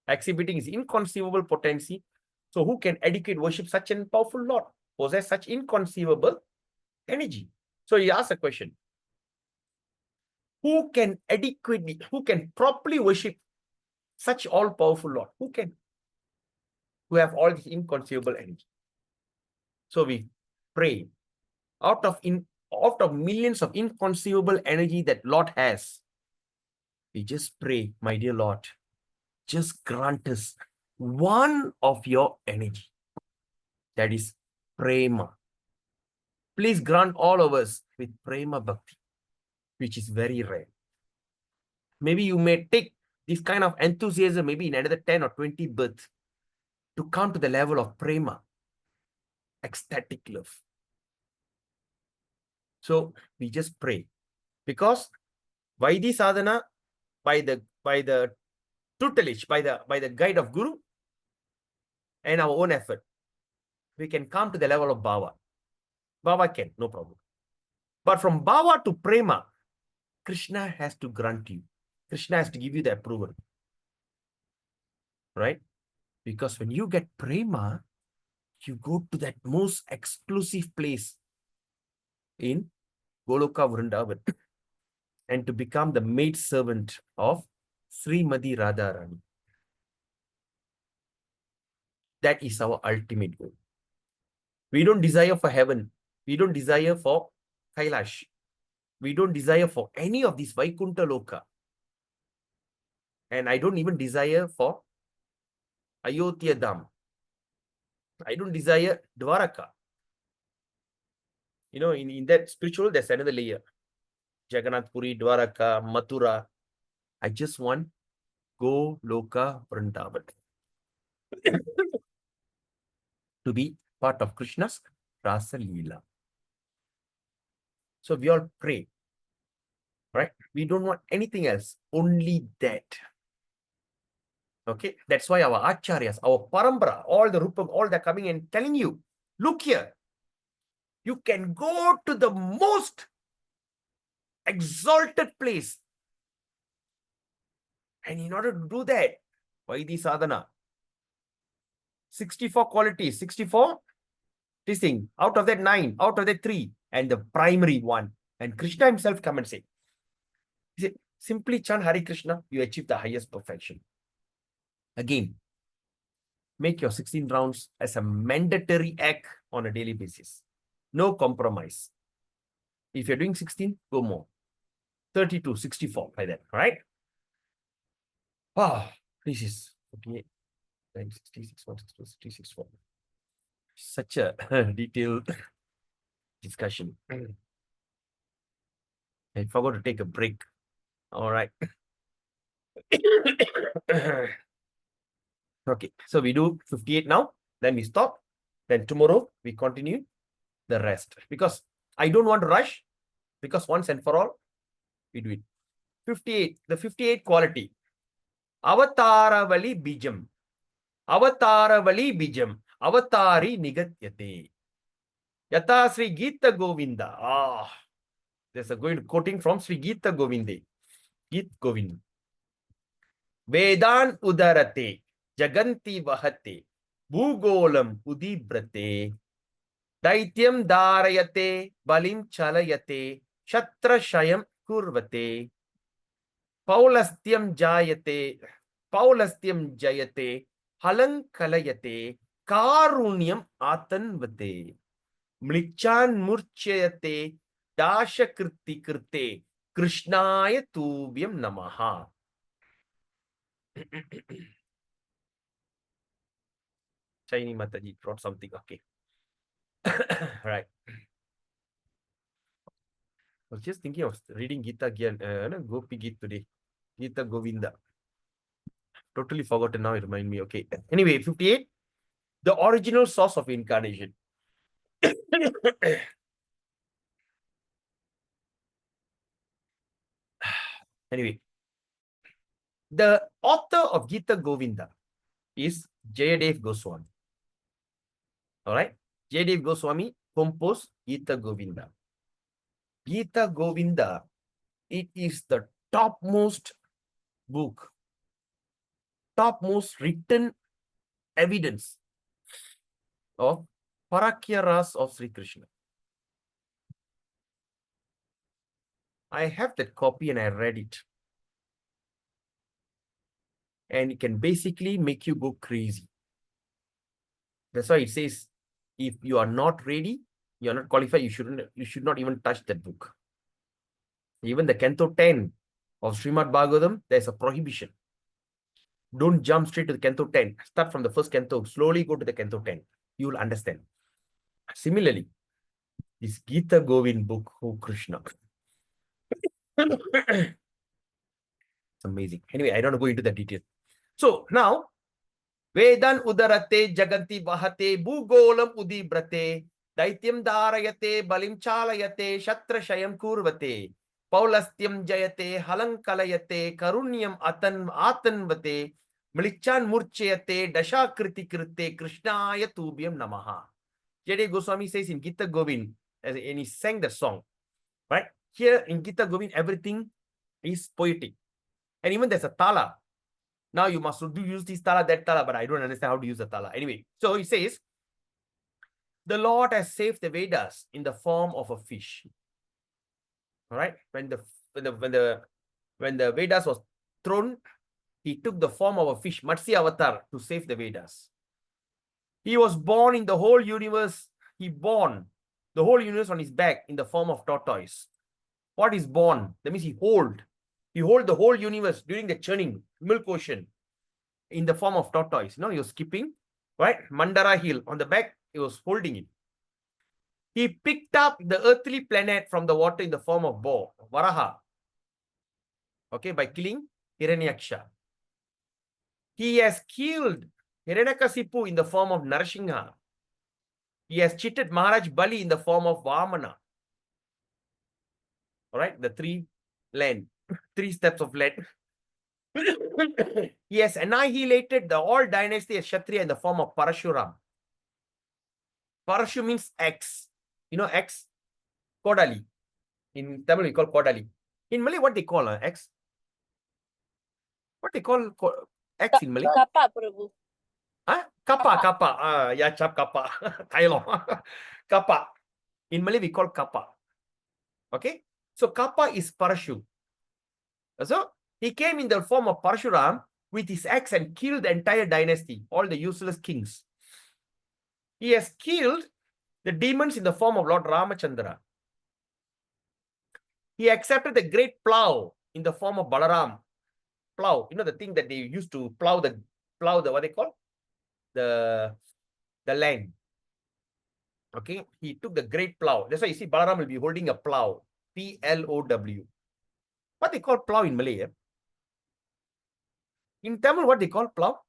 exhibiting his inconceivable potency. So who can adequate worship such a powerful Lord, possess such inconceivable energy? So he asks a question. Who can adequately, who can properly worship such all-powerful Lord? Who can? Who have all this inconceivable energy. So we pray out of millions of inconceivable energy that Lord has. We just pray, my dear Lord, just grant us one of your energy. That is prema. Please grant all of us with prema bhakti, which is very rare. Maybe you may take this kind of enthusiasm maybe in another 10 or 20 births to come to the level of prema, ecstatic love. So we just pray, because Vaidhi sadhana, by the tutelage, by the guide of Guru and our own effort, we can come to the level of bhava. Bhava can, no problem. But from bhava to prema, Krishna has to grant you. Krishna has to give you the approval. Right? Because when you get prema, you go to that most exclusive place in Goloka Vrindavan and to become the maid servant of Srimati Radharani. That is our ultimate goal. We don't desire for heaven. We don't desire for Kailash. We don't desire for any of these Vaikuntha Loka. And I don't even desire for Ayodhya Dham. I don't desire Dwaraka. You know, in that spiritual, there's another layer. Jagannath Puri, Dwaraka, Mathura. I just want Goloka Vrindavan to be part of Krishna's Rasa Leela. So we all pray, right? We don't want anything else, only that. Okay, that's why our acharyas, our parambara, all the rupam, all they're coming and telling you, look here, you can go to the most exalted place. And in order to do that, Vaidhi sadhana, 64 qualities, 64 this thing, out of that 9, out of that 3, and the primary one. And Krishna himself come and say, he said, simply chant Hare Krishna, you achieve the highest perfection. Again, make your 16 rounds as a mandatory act on a daily basis. No compromise. If you're doing 16, go more. 32, 64, like that, right? Ah, this is 48, 66, 162, 64. Such a detailed discussion. I forgot to take a break. All right. Okay, so we do 58 now, then we stop. Then tomorrow we continue the rest. Because I don't want to rush, because once and for all, we do it. 58, the 58 quality. Avataravali bijam. Avataravali bijam. Avatari nigatyate. Yata Sri Gita Govinda. Ah, there's a going quoting from Sri Gita Govinde. Gita Govinda. Vedan udarate. Jaganti vahate. Bhugolam udibrate. Daityam dharayate. Balim chalayate. Shatra shayam kurvate. Paulastyam jayate. Paulastyam jayate. Halang kalayate. Karunyam atanvate. Mlichan murchayate. Dasha kriti krite. Krishnaya tubhyam namaha. Shiny Mataji brought something. Okay. Right. I was just thinking of reading Gita Gyan, Gopi Gita today. Gita Govinda. Totally forgotten now, it remind me. Okay. Anyway, 58. The original source of incarnation. Anyway. The author of Gita Govinda is Jayadev Goswami. All right. Jayadev Goswami composed Gita Govinda. Gita Govinda, it is the topmost book, topmost written evidence of Parakya Ras of Sri Krishna. I have that copy and I read it. And it can basically make you go crazy. That's why it says, if you are not ready, you are not qualified, you should not even touch that book. Even the Canto 10 of Srimad Bhagavatam, there's a prohibition. Don't jump straight to the Canto 10. Start from the first Canto, slowly go to the Canto 10. You will understand. Similarly, this Gita Govind book, oh Krishna. It's amazing. Anyway, I don't want to go into the detail. So now, Vedan udarate jaganti bahate bhugolam udibrate daityam dharayate balim chalayate shatra shayam kurvate paulastyam jayate halankalayate karunyam atanvate milichan murchayate dashakriti krite krishnaya tubhyam namaha. Jayadev Goswami says in Gita Govind, and he sang the song, right? Here in Gita Govind, everything is poetic. And even there's a tala. Now you must use this tala, that tala, but I don't understand how to use the tala. Anyway, so he says, the Lord has saved the Vedas in the form of a fish. All right, when the Vedas was thrown, he took the form of a fish, Matsya Avatar, to save the Vedas. He was born in the whole universe. He born the whole universe on his back in the form of tortoise. What is born? That means he hold the whole universe during the churning, milk ocean, in the form of tortoise. You know, he was skipping, right? Mandara hill on the back, he was holding it. He picked up the earthly planet from the water in the form of boar, Varaha. Okay, by killing Hiranyaksha. He has killed Hiranyakasipu in the form of Narasingha. He has cheated Maharaj Bali in the form of Vamana. All right, the three steps of land. He has annihilated the all dynasty of Kshatriya in the form of Parashuram. Parashu means X. You know X? Kodali. In Tamil, we call Kodali. In Malay, what they call X? What they call X in Malay? Kapa, Prabhu. Huh? Kappa. Yeah, chap kappa. Thailand. Kappa. In Malay, we call kappa. Okay? So kappa is Parashu. So he came in the form of Parshuram with his axe and killed the entire dynasty, all the useless kings. He has killed the demons in the form of Lord Ramachandra. He accepted the great plow in the form of Balaram. Plow, you know, the thing that they used to plow the what they call? The land. Okay, he took the great plow. That's why you see Balaram will be holding a plow. P-L-O-W. What they call plow in Malay? In Tamil, what they call plow?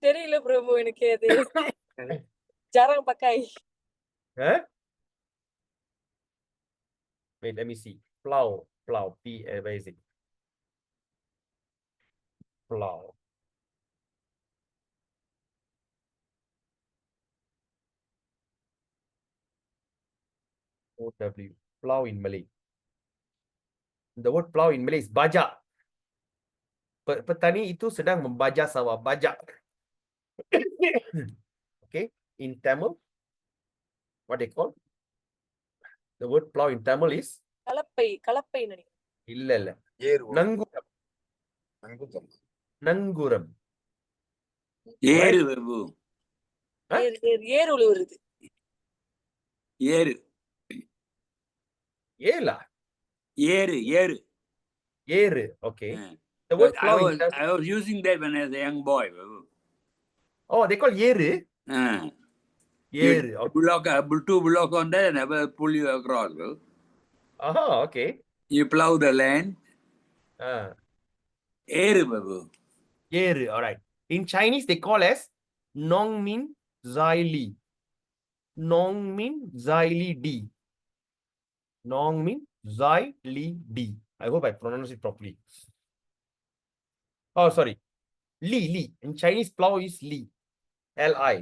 தெரியல பிரபு எனக்கு அது ஜாரம் பக்காய். Huh? Wait, let me see. Plow. Where is it? Plow. O-W. Plow in Malay. The word plow in Malay is baja. Petani itu sedang membaja sawah. Baja. Okay. In Tamil, what they call? The word plow in Tamil is? கலப்பை நினைக்கிறேன். Illa. Nanguram. ஏறு பிரபு. ஏறு உழுவுறது. ஏறு. Ela. ஏறு. Okay. Yeah. The word I plow in Tamil. was using that when I was a young boy, Prabhu. Oh, they call yeru. You Okay. two block on that and I will pull you across, bro. Okay. You plow the land. Éru, babu. Yeru, all right. In Chinese, they call as Nong Min Zai Li. Nong Min Zai Li D. Nong Min Zai Li D. I hope I pronounce it properly. Oh, sorry. Li. In Chinese, plow is Li. L-I.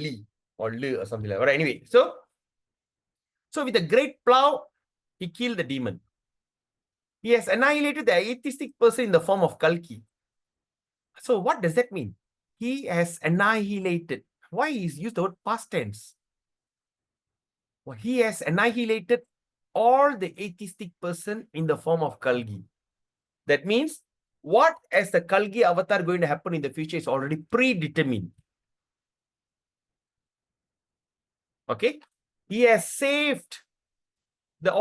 Li. Or Li or something like that. All right, anyway. So with a great plow, he killed the demon. He has annihilated the atheistic person in the form of Kalki. So what does that mean? He has annihilated. Why is used the word past tense? Well, he has annihilated all the atheistic person in the form of Kalki. That means what as the Kalki avatar going to happen in the future is already predetermined. Okay? He has saved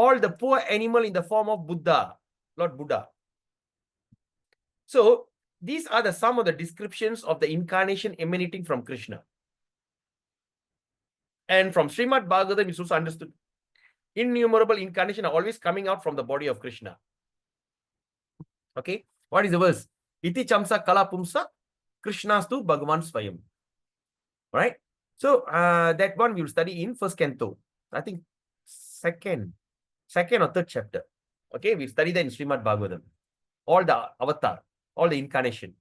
all the poor animal in the form of Buddha, Lord Buddha. So these are some of the descriptions of the incarnation emanating from Krishna. And from Srimad Bhagavatam, it's also understood. Innumerable incarnations are always coming out from the body of Krishna. Okay? What is the verse? Iti chamsa kala pumsa Krishnastu Bhagavan Swayam. Right? So that one we will study in first canto. I think second or third chapter. Okay? We'll study that in Srimad Bhagavatam. All the avatar, all the incarnation.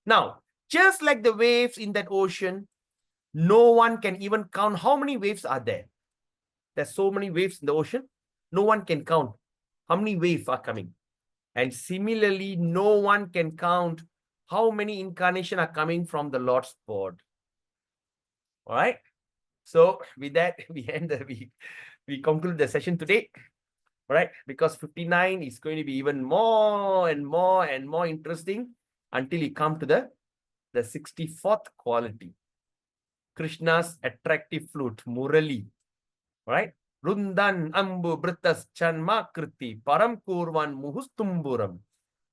Now, just like the waves in that ocean, no one can even count how many waves are there. There's so many waves in the ocean, no one can count how many waves are coming. And similarly, no one can count how many incarnations are coming from the Lord's board. All right. So with that, we conclude the session today. All right, because 59 is going to be even more and more interesting until you come to the 64th quality. Krishna's attractive flute, Murali. All right. Rundan ambu britas chanma kriti param kurvan muhustumburam.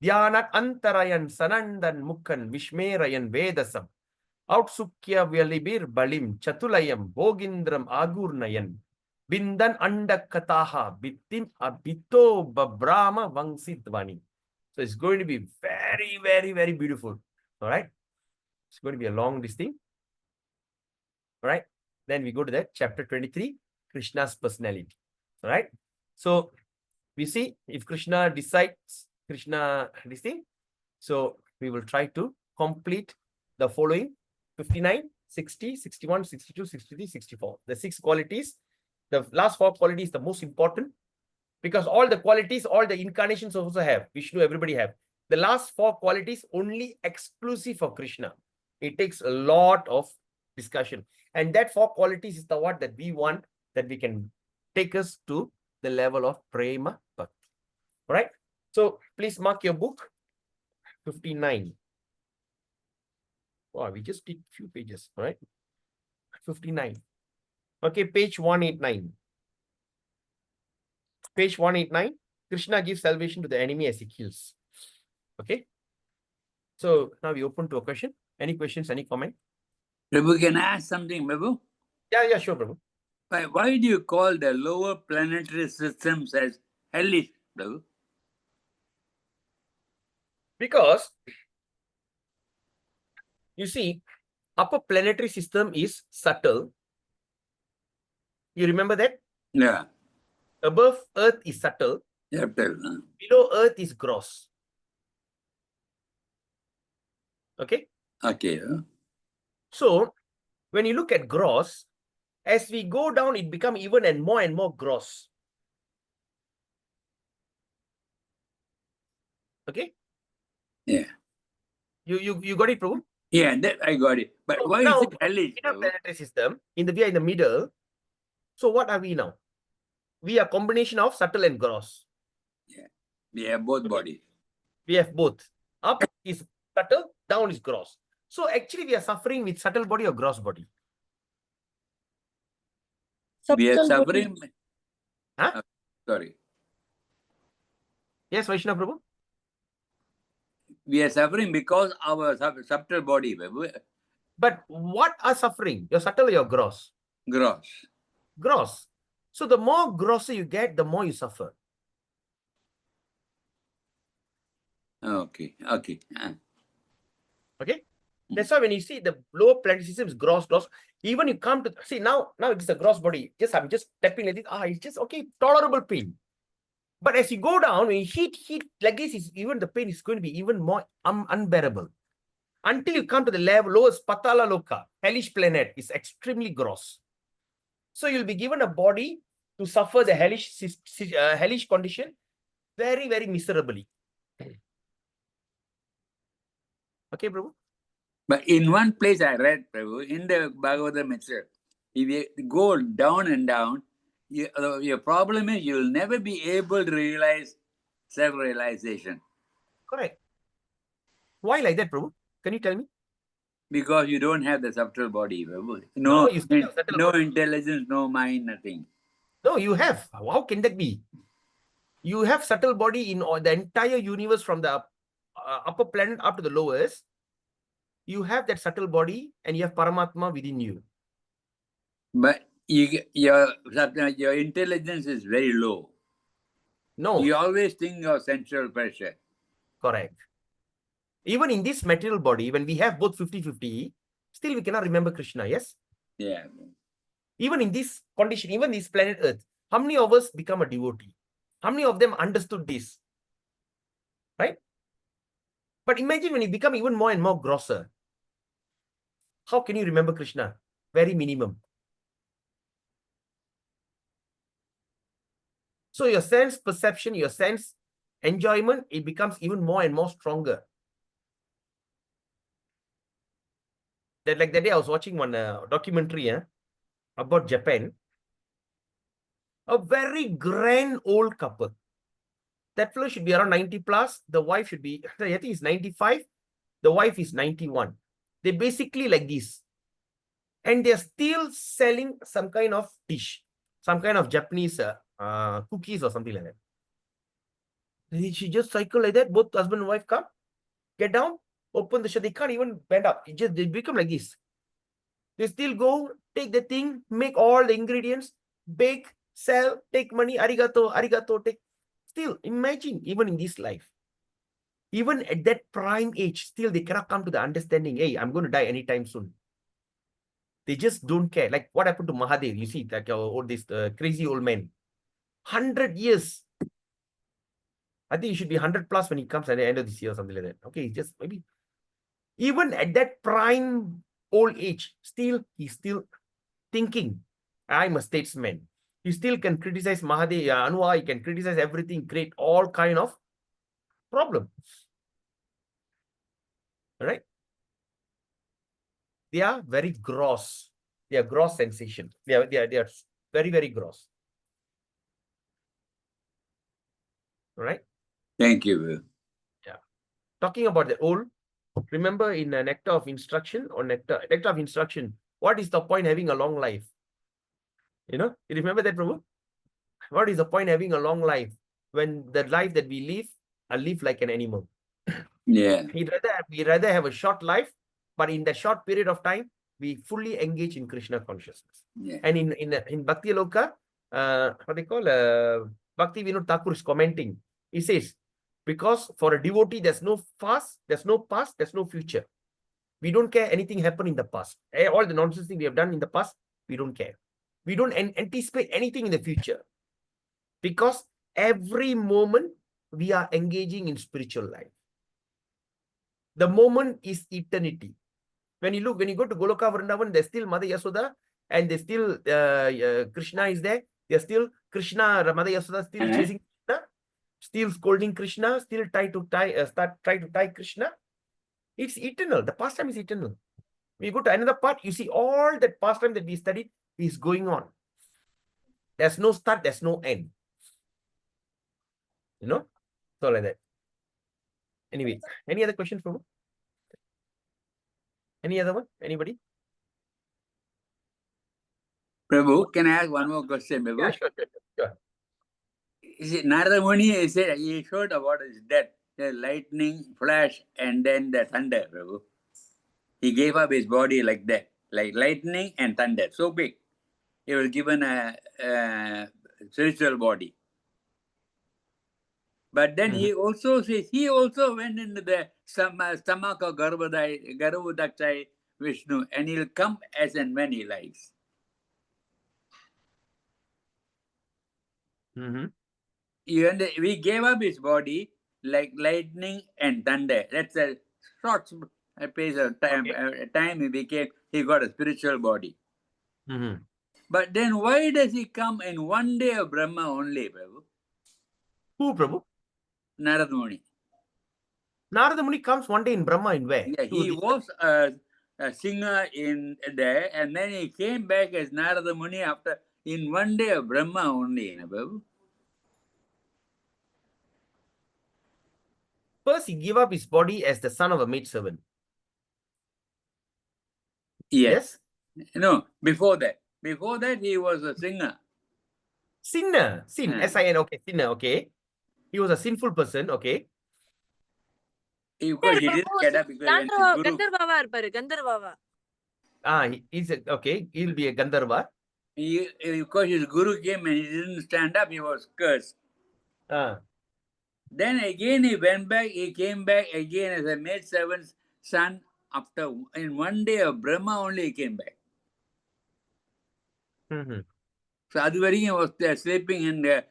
Dhyanak antarayan sanandan mukhan vishmerayan vedasam. Outsukya vyalibir balim chatulayam bogindram agurnayan. Bindan anda kataha bitim abito babrama vangsidvani. So it's going to be very, very, very beautiful. All right. It's going to be a long this thing. All right. Then we go to that chapter 23, Krishna's personality. All right. So we see if Krishna decides, Krishna this thing. So we will try to complete the following 59, 60, 61, 62, 63, 64. The 6 qualities. The last 4 qualities the most important, because all the qualities, all the incarnations also have. Vishnu, everybody have. The last 4 qualities only exclusive for Krishna. It takes a lot of discussion. And that 4 qualities is the one that we want, that we can take us to the level of Prema Bhakti. All right. So please mark your book 59. Wow, we just did few pages. All right. 59. Okay, page 189. Page 189. Krishna gives salvation to the enemy as he kills. Okay. So now we open to a question. Any questions, any comment? Prabhu, can I ask something, Prabhu? Yeah, sure, Prabhu. Why do you call the lower planetary systems as hellish, Prabhu? Because you see, upper planetary system is subtle. You remember that? Yeah. Above Earth is subtle. Subtle. Below Earth is gross. Okay. Okay. So when you look at gross, as we go down, it becomes even and more gross. Okay. Yeah. You got it, Prabhu? Yeah, that I got it. But So why now, is it hellish, in our Prabhu? planetary system, we are in the middle. So what are we now? We are combination of subtle and gross. We have both bodies. We have both. Up is subtle, down is gross. So actually we are suffering with subtle body or gross body. We are Subtle body. suffering. Huh? Sorry. Yes, Vaishnav Prabhu? We are suffering because our subtle body, Prabhu. But what are suffering? Your subtle or your gross? Gross. Gross. So the more grosser you get, the more you suffer. Okay. Okay. Okay? That's why when you see the lower planetary system is gross. Even you come to see now it is a gross body. I'm just tapping like this. It's just okay, tolerable pain. But as you go down, when you heat like this, even the pain is going to be even more unbearable. Until you come to the level lowest Patala Loka, hellish planet, is extremely gross. So you'll be given a body to suffer the hellish condition very, very miserably. Okay, Prabhu? But in one place I read, Prabhu, in the Bhagavatam itself, if you go down and down, your problem is you'll never be able to realize self-realization Correct. Why like that, Prabhu? Can you tell me? because you don't have the subtle body, Prabhu. No, you still have subtle no body. intelligence, no mind, nothing. No, you have. How can that be? You have subtle body in the entire universe from the upper planet up to the lowest. You have that subtle body and you have Paramatma within you. But your intelligence is very low. No. You always think of central pressure. Correct. Even in this material body, when we have both 50-50, still we cannot remember Krishna, yes? Yeah. Even in this condition, even this planet Earth, how many of us become a devotee? How many of them understood this? Right? But imagine when you become even more and more grosser. How can you remember Krishna? Very minimum. So your sense perception, your sense enjoyment, it becomes even more and more stronger. Like that day I was watching one documentary about Japan. A very grand old couple. That fellow should be around 90 plus. The wife should be, I think it's 95. The wife is 91. They basically like this. And they're still selling some kind of dish, some kind of Japanese cookies or something like that. She just cycle like that. Both husband and wife come, get down, open the shop. They can't even bend up. They become like this. They still go, take the thing, make all the ingredients, bake, sell, take money, arigato, arigato, take. Still, imagine, even in this life, even at that prime age, still they cannot come to the understanding, hey, I'm going to die anytime soon. They just don't care. Like what happened to Mahadev? You see, like all this crazy old man. 100 years. I think he should be 100 plus when he comes at the end of this year or something like that. Okay, just maybe. Even at that prime old age, he's still thinking, I'm a statesman. He still can criticize Mahadev, Anua, he can criticize everything, create all kind of problems. Right? They are very gross. They are gross sensation. They are very, very gross. Right? Thank you. Talking about the old, remember in Nectar of Instruction or Nectar of Instruction, what is the point having a long life? You know, you remember that, Prabhu? What is the point having a long life when the life that we live are live like an animal? Yeah. We rather have a short life, but in the short period of time, we fully engage in Krishna consciousness. Yeah. And in Bhakti Loka, what they call Bhakti Vinod Thakur is commenting. He says, because for a devotee, there's no past, there's no future. We don't care anything happened in the past. All the nonsense thing we have done in the past, we don't care. We don't anticipate anything in the future. Because every moment we are engaging in spiritual life. The moment is eternity. When you go to Goloka Vrindavan, there's still Mother Yasoda, and there's still Krishna is there. There's still Krishna, Mother Yasoda still chasing Krishna, still scolding Krishna, still try to tie Krishna. It's eternal. The pastime is eternal. We go to another part, you see all that pastime that we studied is going on. There's no start, there's no end. You know? So like that. Anyway, any other questions, Prabhu? Any other one? Anybody? Prabhu, can I ask one more question, Prabhu? Yeah, sure. You see, Narada Muni said he showed about his death, the lightning flash and then the thunder, Prabhu. He gave up his body like that, like lightning and thunder, so big. He was given a spiritual body. But then he also says, he also went into the stomach of Garbhodakshai Vishnu, and he'll come as and when he likes. We gave up his body like lightning and thunder. That's a short space of time. He got a spiritual body. But then why does he come in one day of Brahma only, Prabhu? Who, Prabhu? Narada Muni. Narada Muni comes one day in Brahma in where? Yeah, he was a singer in there, and then he came back as Narada Muni after in one day of Brahma only, Prabhu. First, he gave up his body as the son of a maidservant. Yes. No, before that. Before that, he was a singer. Sinner. S-I-N, okay, sinner, okay. He was a sinful person, okay. Because he didn't get up because when his guru... கந்தர்வாவா இருப்பாரு கந்தர்வாவா He's okay. He'll be a Gandharva. Because his guru came and he didn't stand up, he was cursed. Then again he went back, he came back again as a maidservant's son. After in one day of Brahma only he came back. So Adhuvariya was there sleeping in the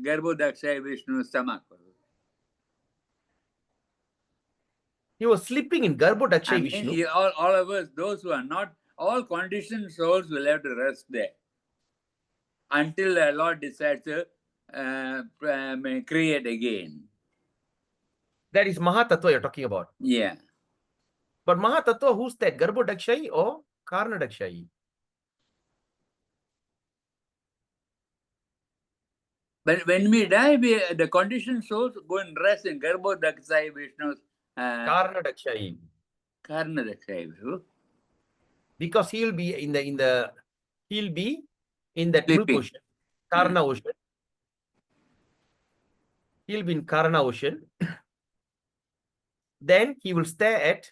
Garbhodakshai Vishnu's stomach. He was sleeping in Garbhodakshai Vishnu. All of us, those who are not, all conditioned souls will have to rest there until the Lord decides to create again. That is Mahatattva you're talking about. Yeah. But Mahatattva, who's that? Garbhodakshai or Karnadakshai? But when we die, the conditioned souls go and rest in Garbhodakshai Vishnu's Karnadakshai. Karnadakshai Vishnu. Because he'll be in that milk ocean, Karna ocean. He'll be in Karna ocean. Then he will stare at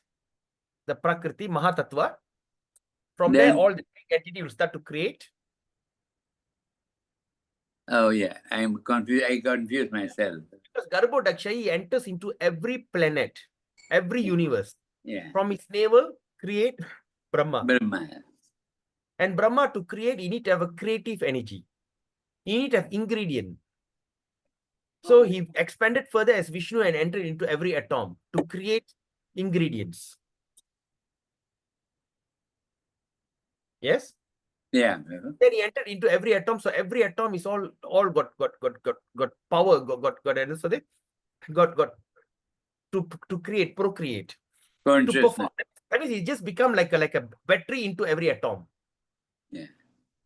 the Prakriti, Mahatattva. From there, all the entity will start to create. Oh yeah, I'm confused. I confused myself. Because Garbhodakshai enters into every planet, every universe. Yeah. From its navel, create Brahma. And Brahma, to create, you need to have a creative energy. You need to have ingredient. So he expanded further as Vishnu and entered into every atom to create ingredients. Yes? Yeah. Then he entered into every atom. So every atom is all got power, got to create, procreate, to Consciousness. perform. That means he just become like a battery into every atom. Yeah.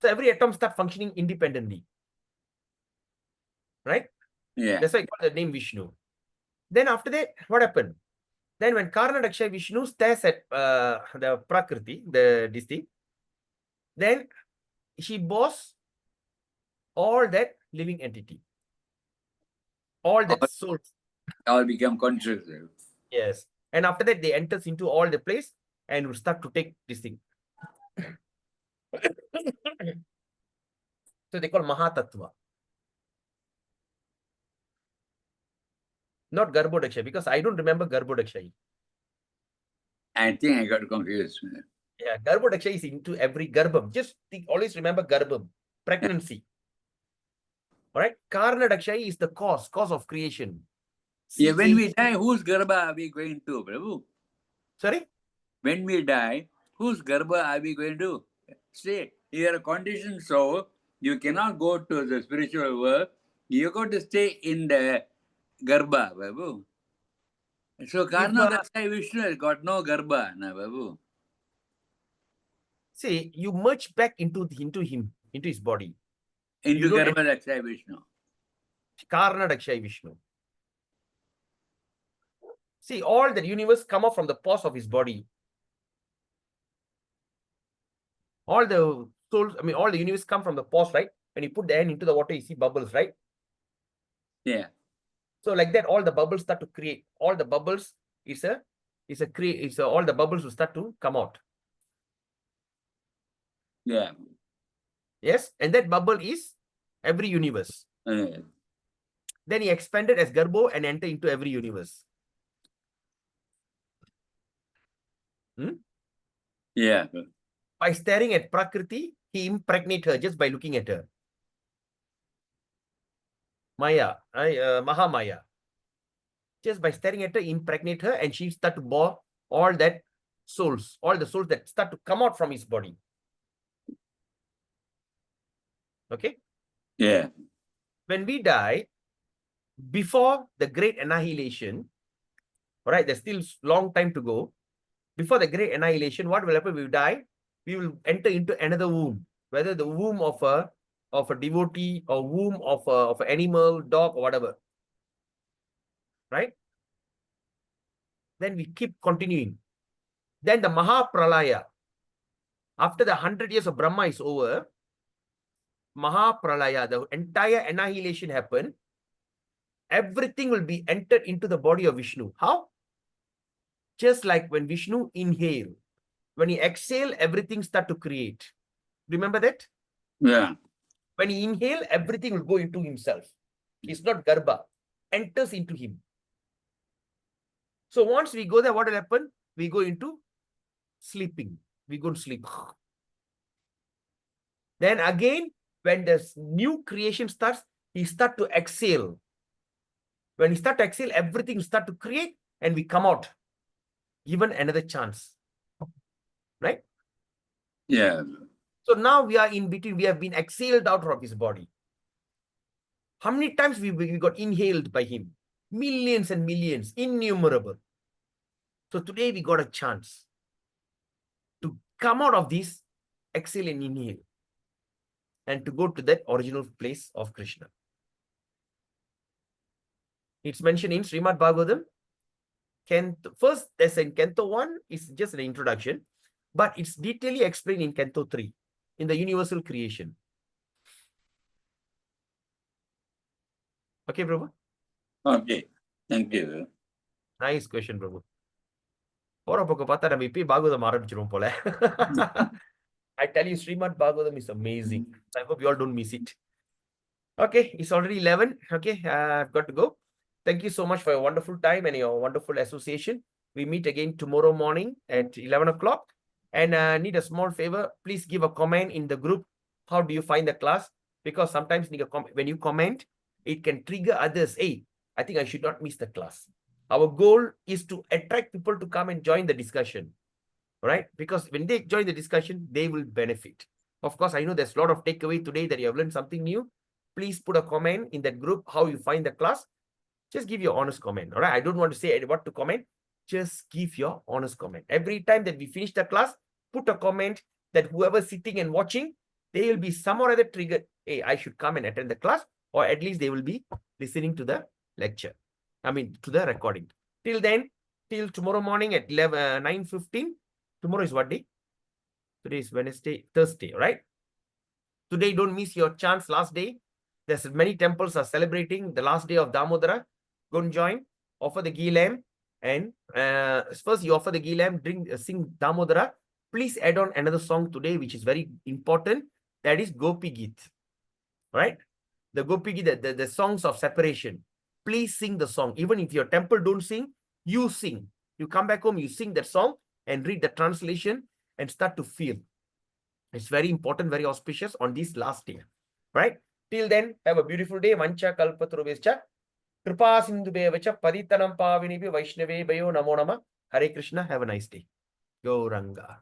So every atom start functioning independently. Right? Yeah. That's why I got the name Vishnu. Then after that, what happened? Then when Karna Daksha Vishnu stares at the Prakriti, this thing, then he bores all that living entity. All that souls. All become conscious. Yes. And after that, they enters into all the place and will start to take this thing. So they call Mahatattva. Not Garbhodaksha, because I don't remember Garbhodaksha. I think I got confused. Yeah, Garbhodaksha is into every Garbham. Just always remember Garbham, pregnancy. All right. Karna Daksha is the cause of creation. Yeah, when we die, whose Garbha are we going to, Prabhu? Sorry? When we die, whose Garbha are we going to? Stay. You are a conditioned soul. You cannot go to the spiritual world. You got to stay in the Garbha, Prabhu. So Karna Daksha Vishnu has got no Garbha, na Prabhu. See, you merge back into him, into his body. Into You don't Garbha Daksha Vishnu. Karna Daksha Vishnu. See, all the universe come up from the pores of his body. All the souls, I mean, all the universe come from the pores, right? When you put the hand into the water, you see bubbles, right? Yeah. So like that, all the bubbles start to create. All the bubbles all the bubbles will start to come out. Yeah. Yes, and that bubble is every universe. Then he expanded as Garbho and entered into every universe. Yeah. By staring at Prakriti, he impregnated her just by looking at her. Maya, Mahamaya. Just by staring at her, impregnate her, and she start to bore all that souls, all the souls that start to come out from his body. Okay? Yeah. When we die, before the great annihilation, all right, there's still long time to go. Before the great annihilation, what will happen? We will die. We will enter into another womb, whether the womb of a devotee or womb of an animal, dog, or whatever. Right? Then we keep continuing. Then the Mahapralaya, after the 100 years of Brahma is over, Mahapralaya, the entire annihilation happened. Everything will be entered into the body of Vishnu. How? Just like when Vishnu inhale, when he exhale, everything start to create. Remember that? Yeah. When he inhale, everything will go into himself. It's not Garbha, enters into him. So once we go there, what will happen? We go into sleeping. We go to sleep. Then again, when the new creation starts, he start to exhale. When he start to exhale, everything start to create and we come out. Given another chance. Right? Yeah. So now we are in between. We have been exhaled out of his body. How many times we got inhaled by him? Millions and millions, innumerable. So today we got a chance to come out of this exhale and inhale and to go to that original place of Krishna. It's mentioned in Srimad Bhagavatam. First, as in Canto 1 is just an introduction, but it's detailedly explained in Canto 3, in the universal creation. Okay, Prabhu? Okay. Thank you. Nice question, Prabhu. I tell you, Srimad Bhagavatam is amazing. I hope you all don't miss it. Okay, it's already 11. Okay, I've got to go. Thank you so much for your wonderful time and your wonderful association. We meet again tomorrow morning at 11 o'clock. And need a small favor, please give a comment in the group. How do you find the class? Because sometimes when you comment, it can trigger others. Hey, I think I should not miss the class. Our goal is to attract people to come and join the discussion, right? Because when they join the discussion, they will benefit. Of course, I know there's a lot of takeaway today that you have learned something new. Please put a comment in that group how you find the class. Just give your honest comment, all right? I don't want to say what to comment. Just give your honest comment. Every time that we finish the class, put a comment that whoever's sitting and watching, they will be some or other triggered. Hey, I should come and attend the class, or at least they will be listening to the lecture. I mean, to the recording. Till then, till tomorrow morning at 9:15. Tomorrow is what day? Today is Wednesday, Thursday, right? Today, don't miss your chance, last day. There's many temples are celebrating the last day of Damodara. Go and join, offer the ghee lamb, and first you offer the ghee lamb, sing Damodara. Please add on another song today, which is very important. That is Gopi Geet, right? The Gopi Geet, the songs of separation. Please sing the song. Even if your temple don't sing, you sing. You come back home, you sing that song and read the translation and start to feel. It's very important, very auspicious on this last day, right? Till then, have a beautiful day. Vancha kalpatarubhescha kripa sindhubheva paditanam pavinibhi vaishnave bhayo namo nama. Hare Krishna. Have a nice day. Gauranga.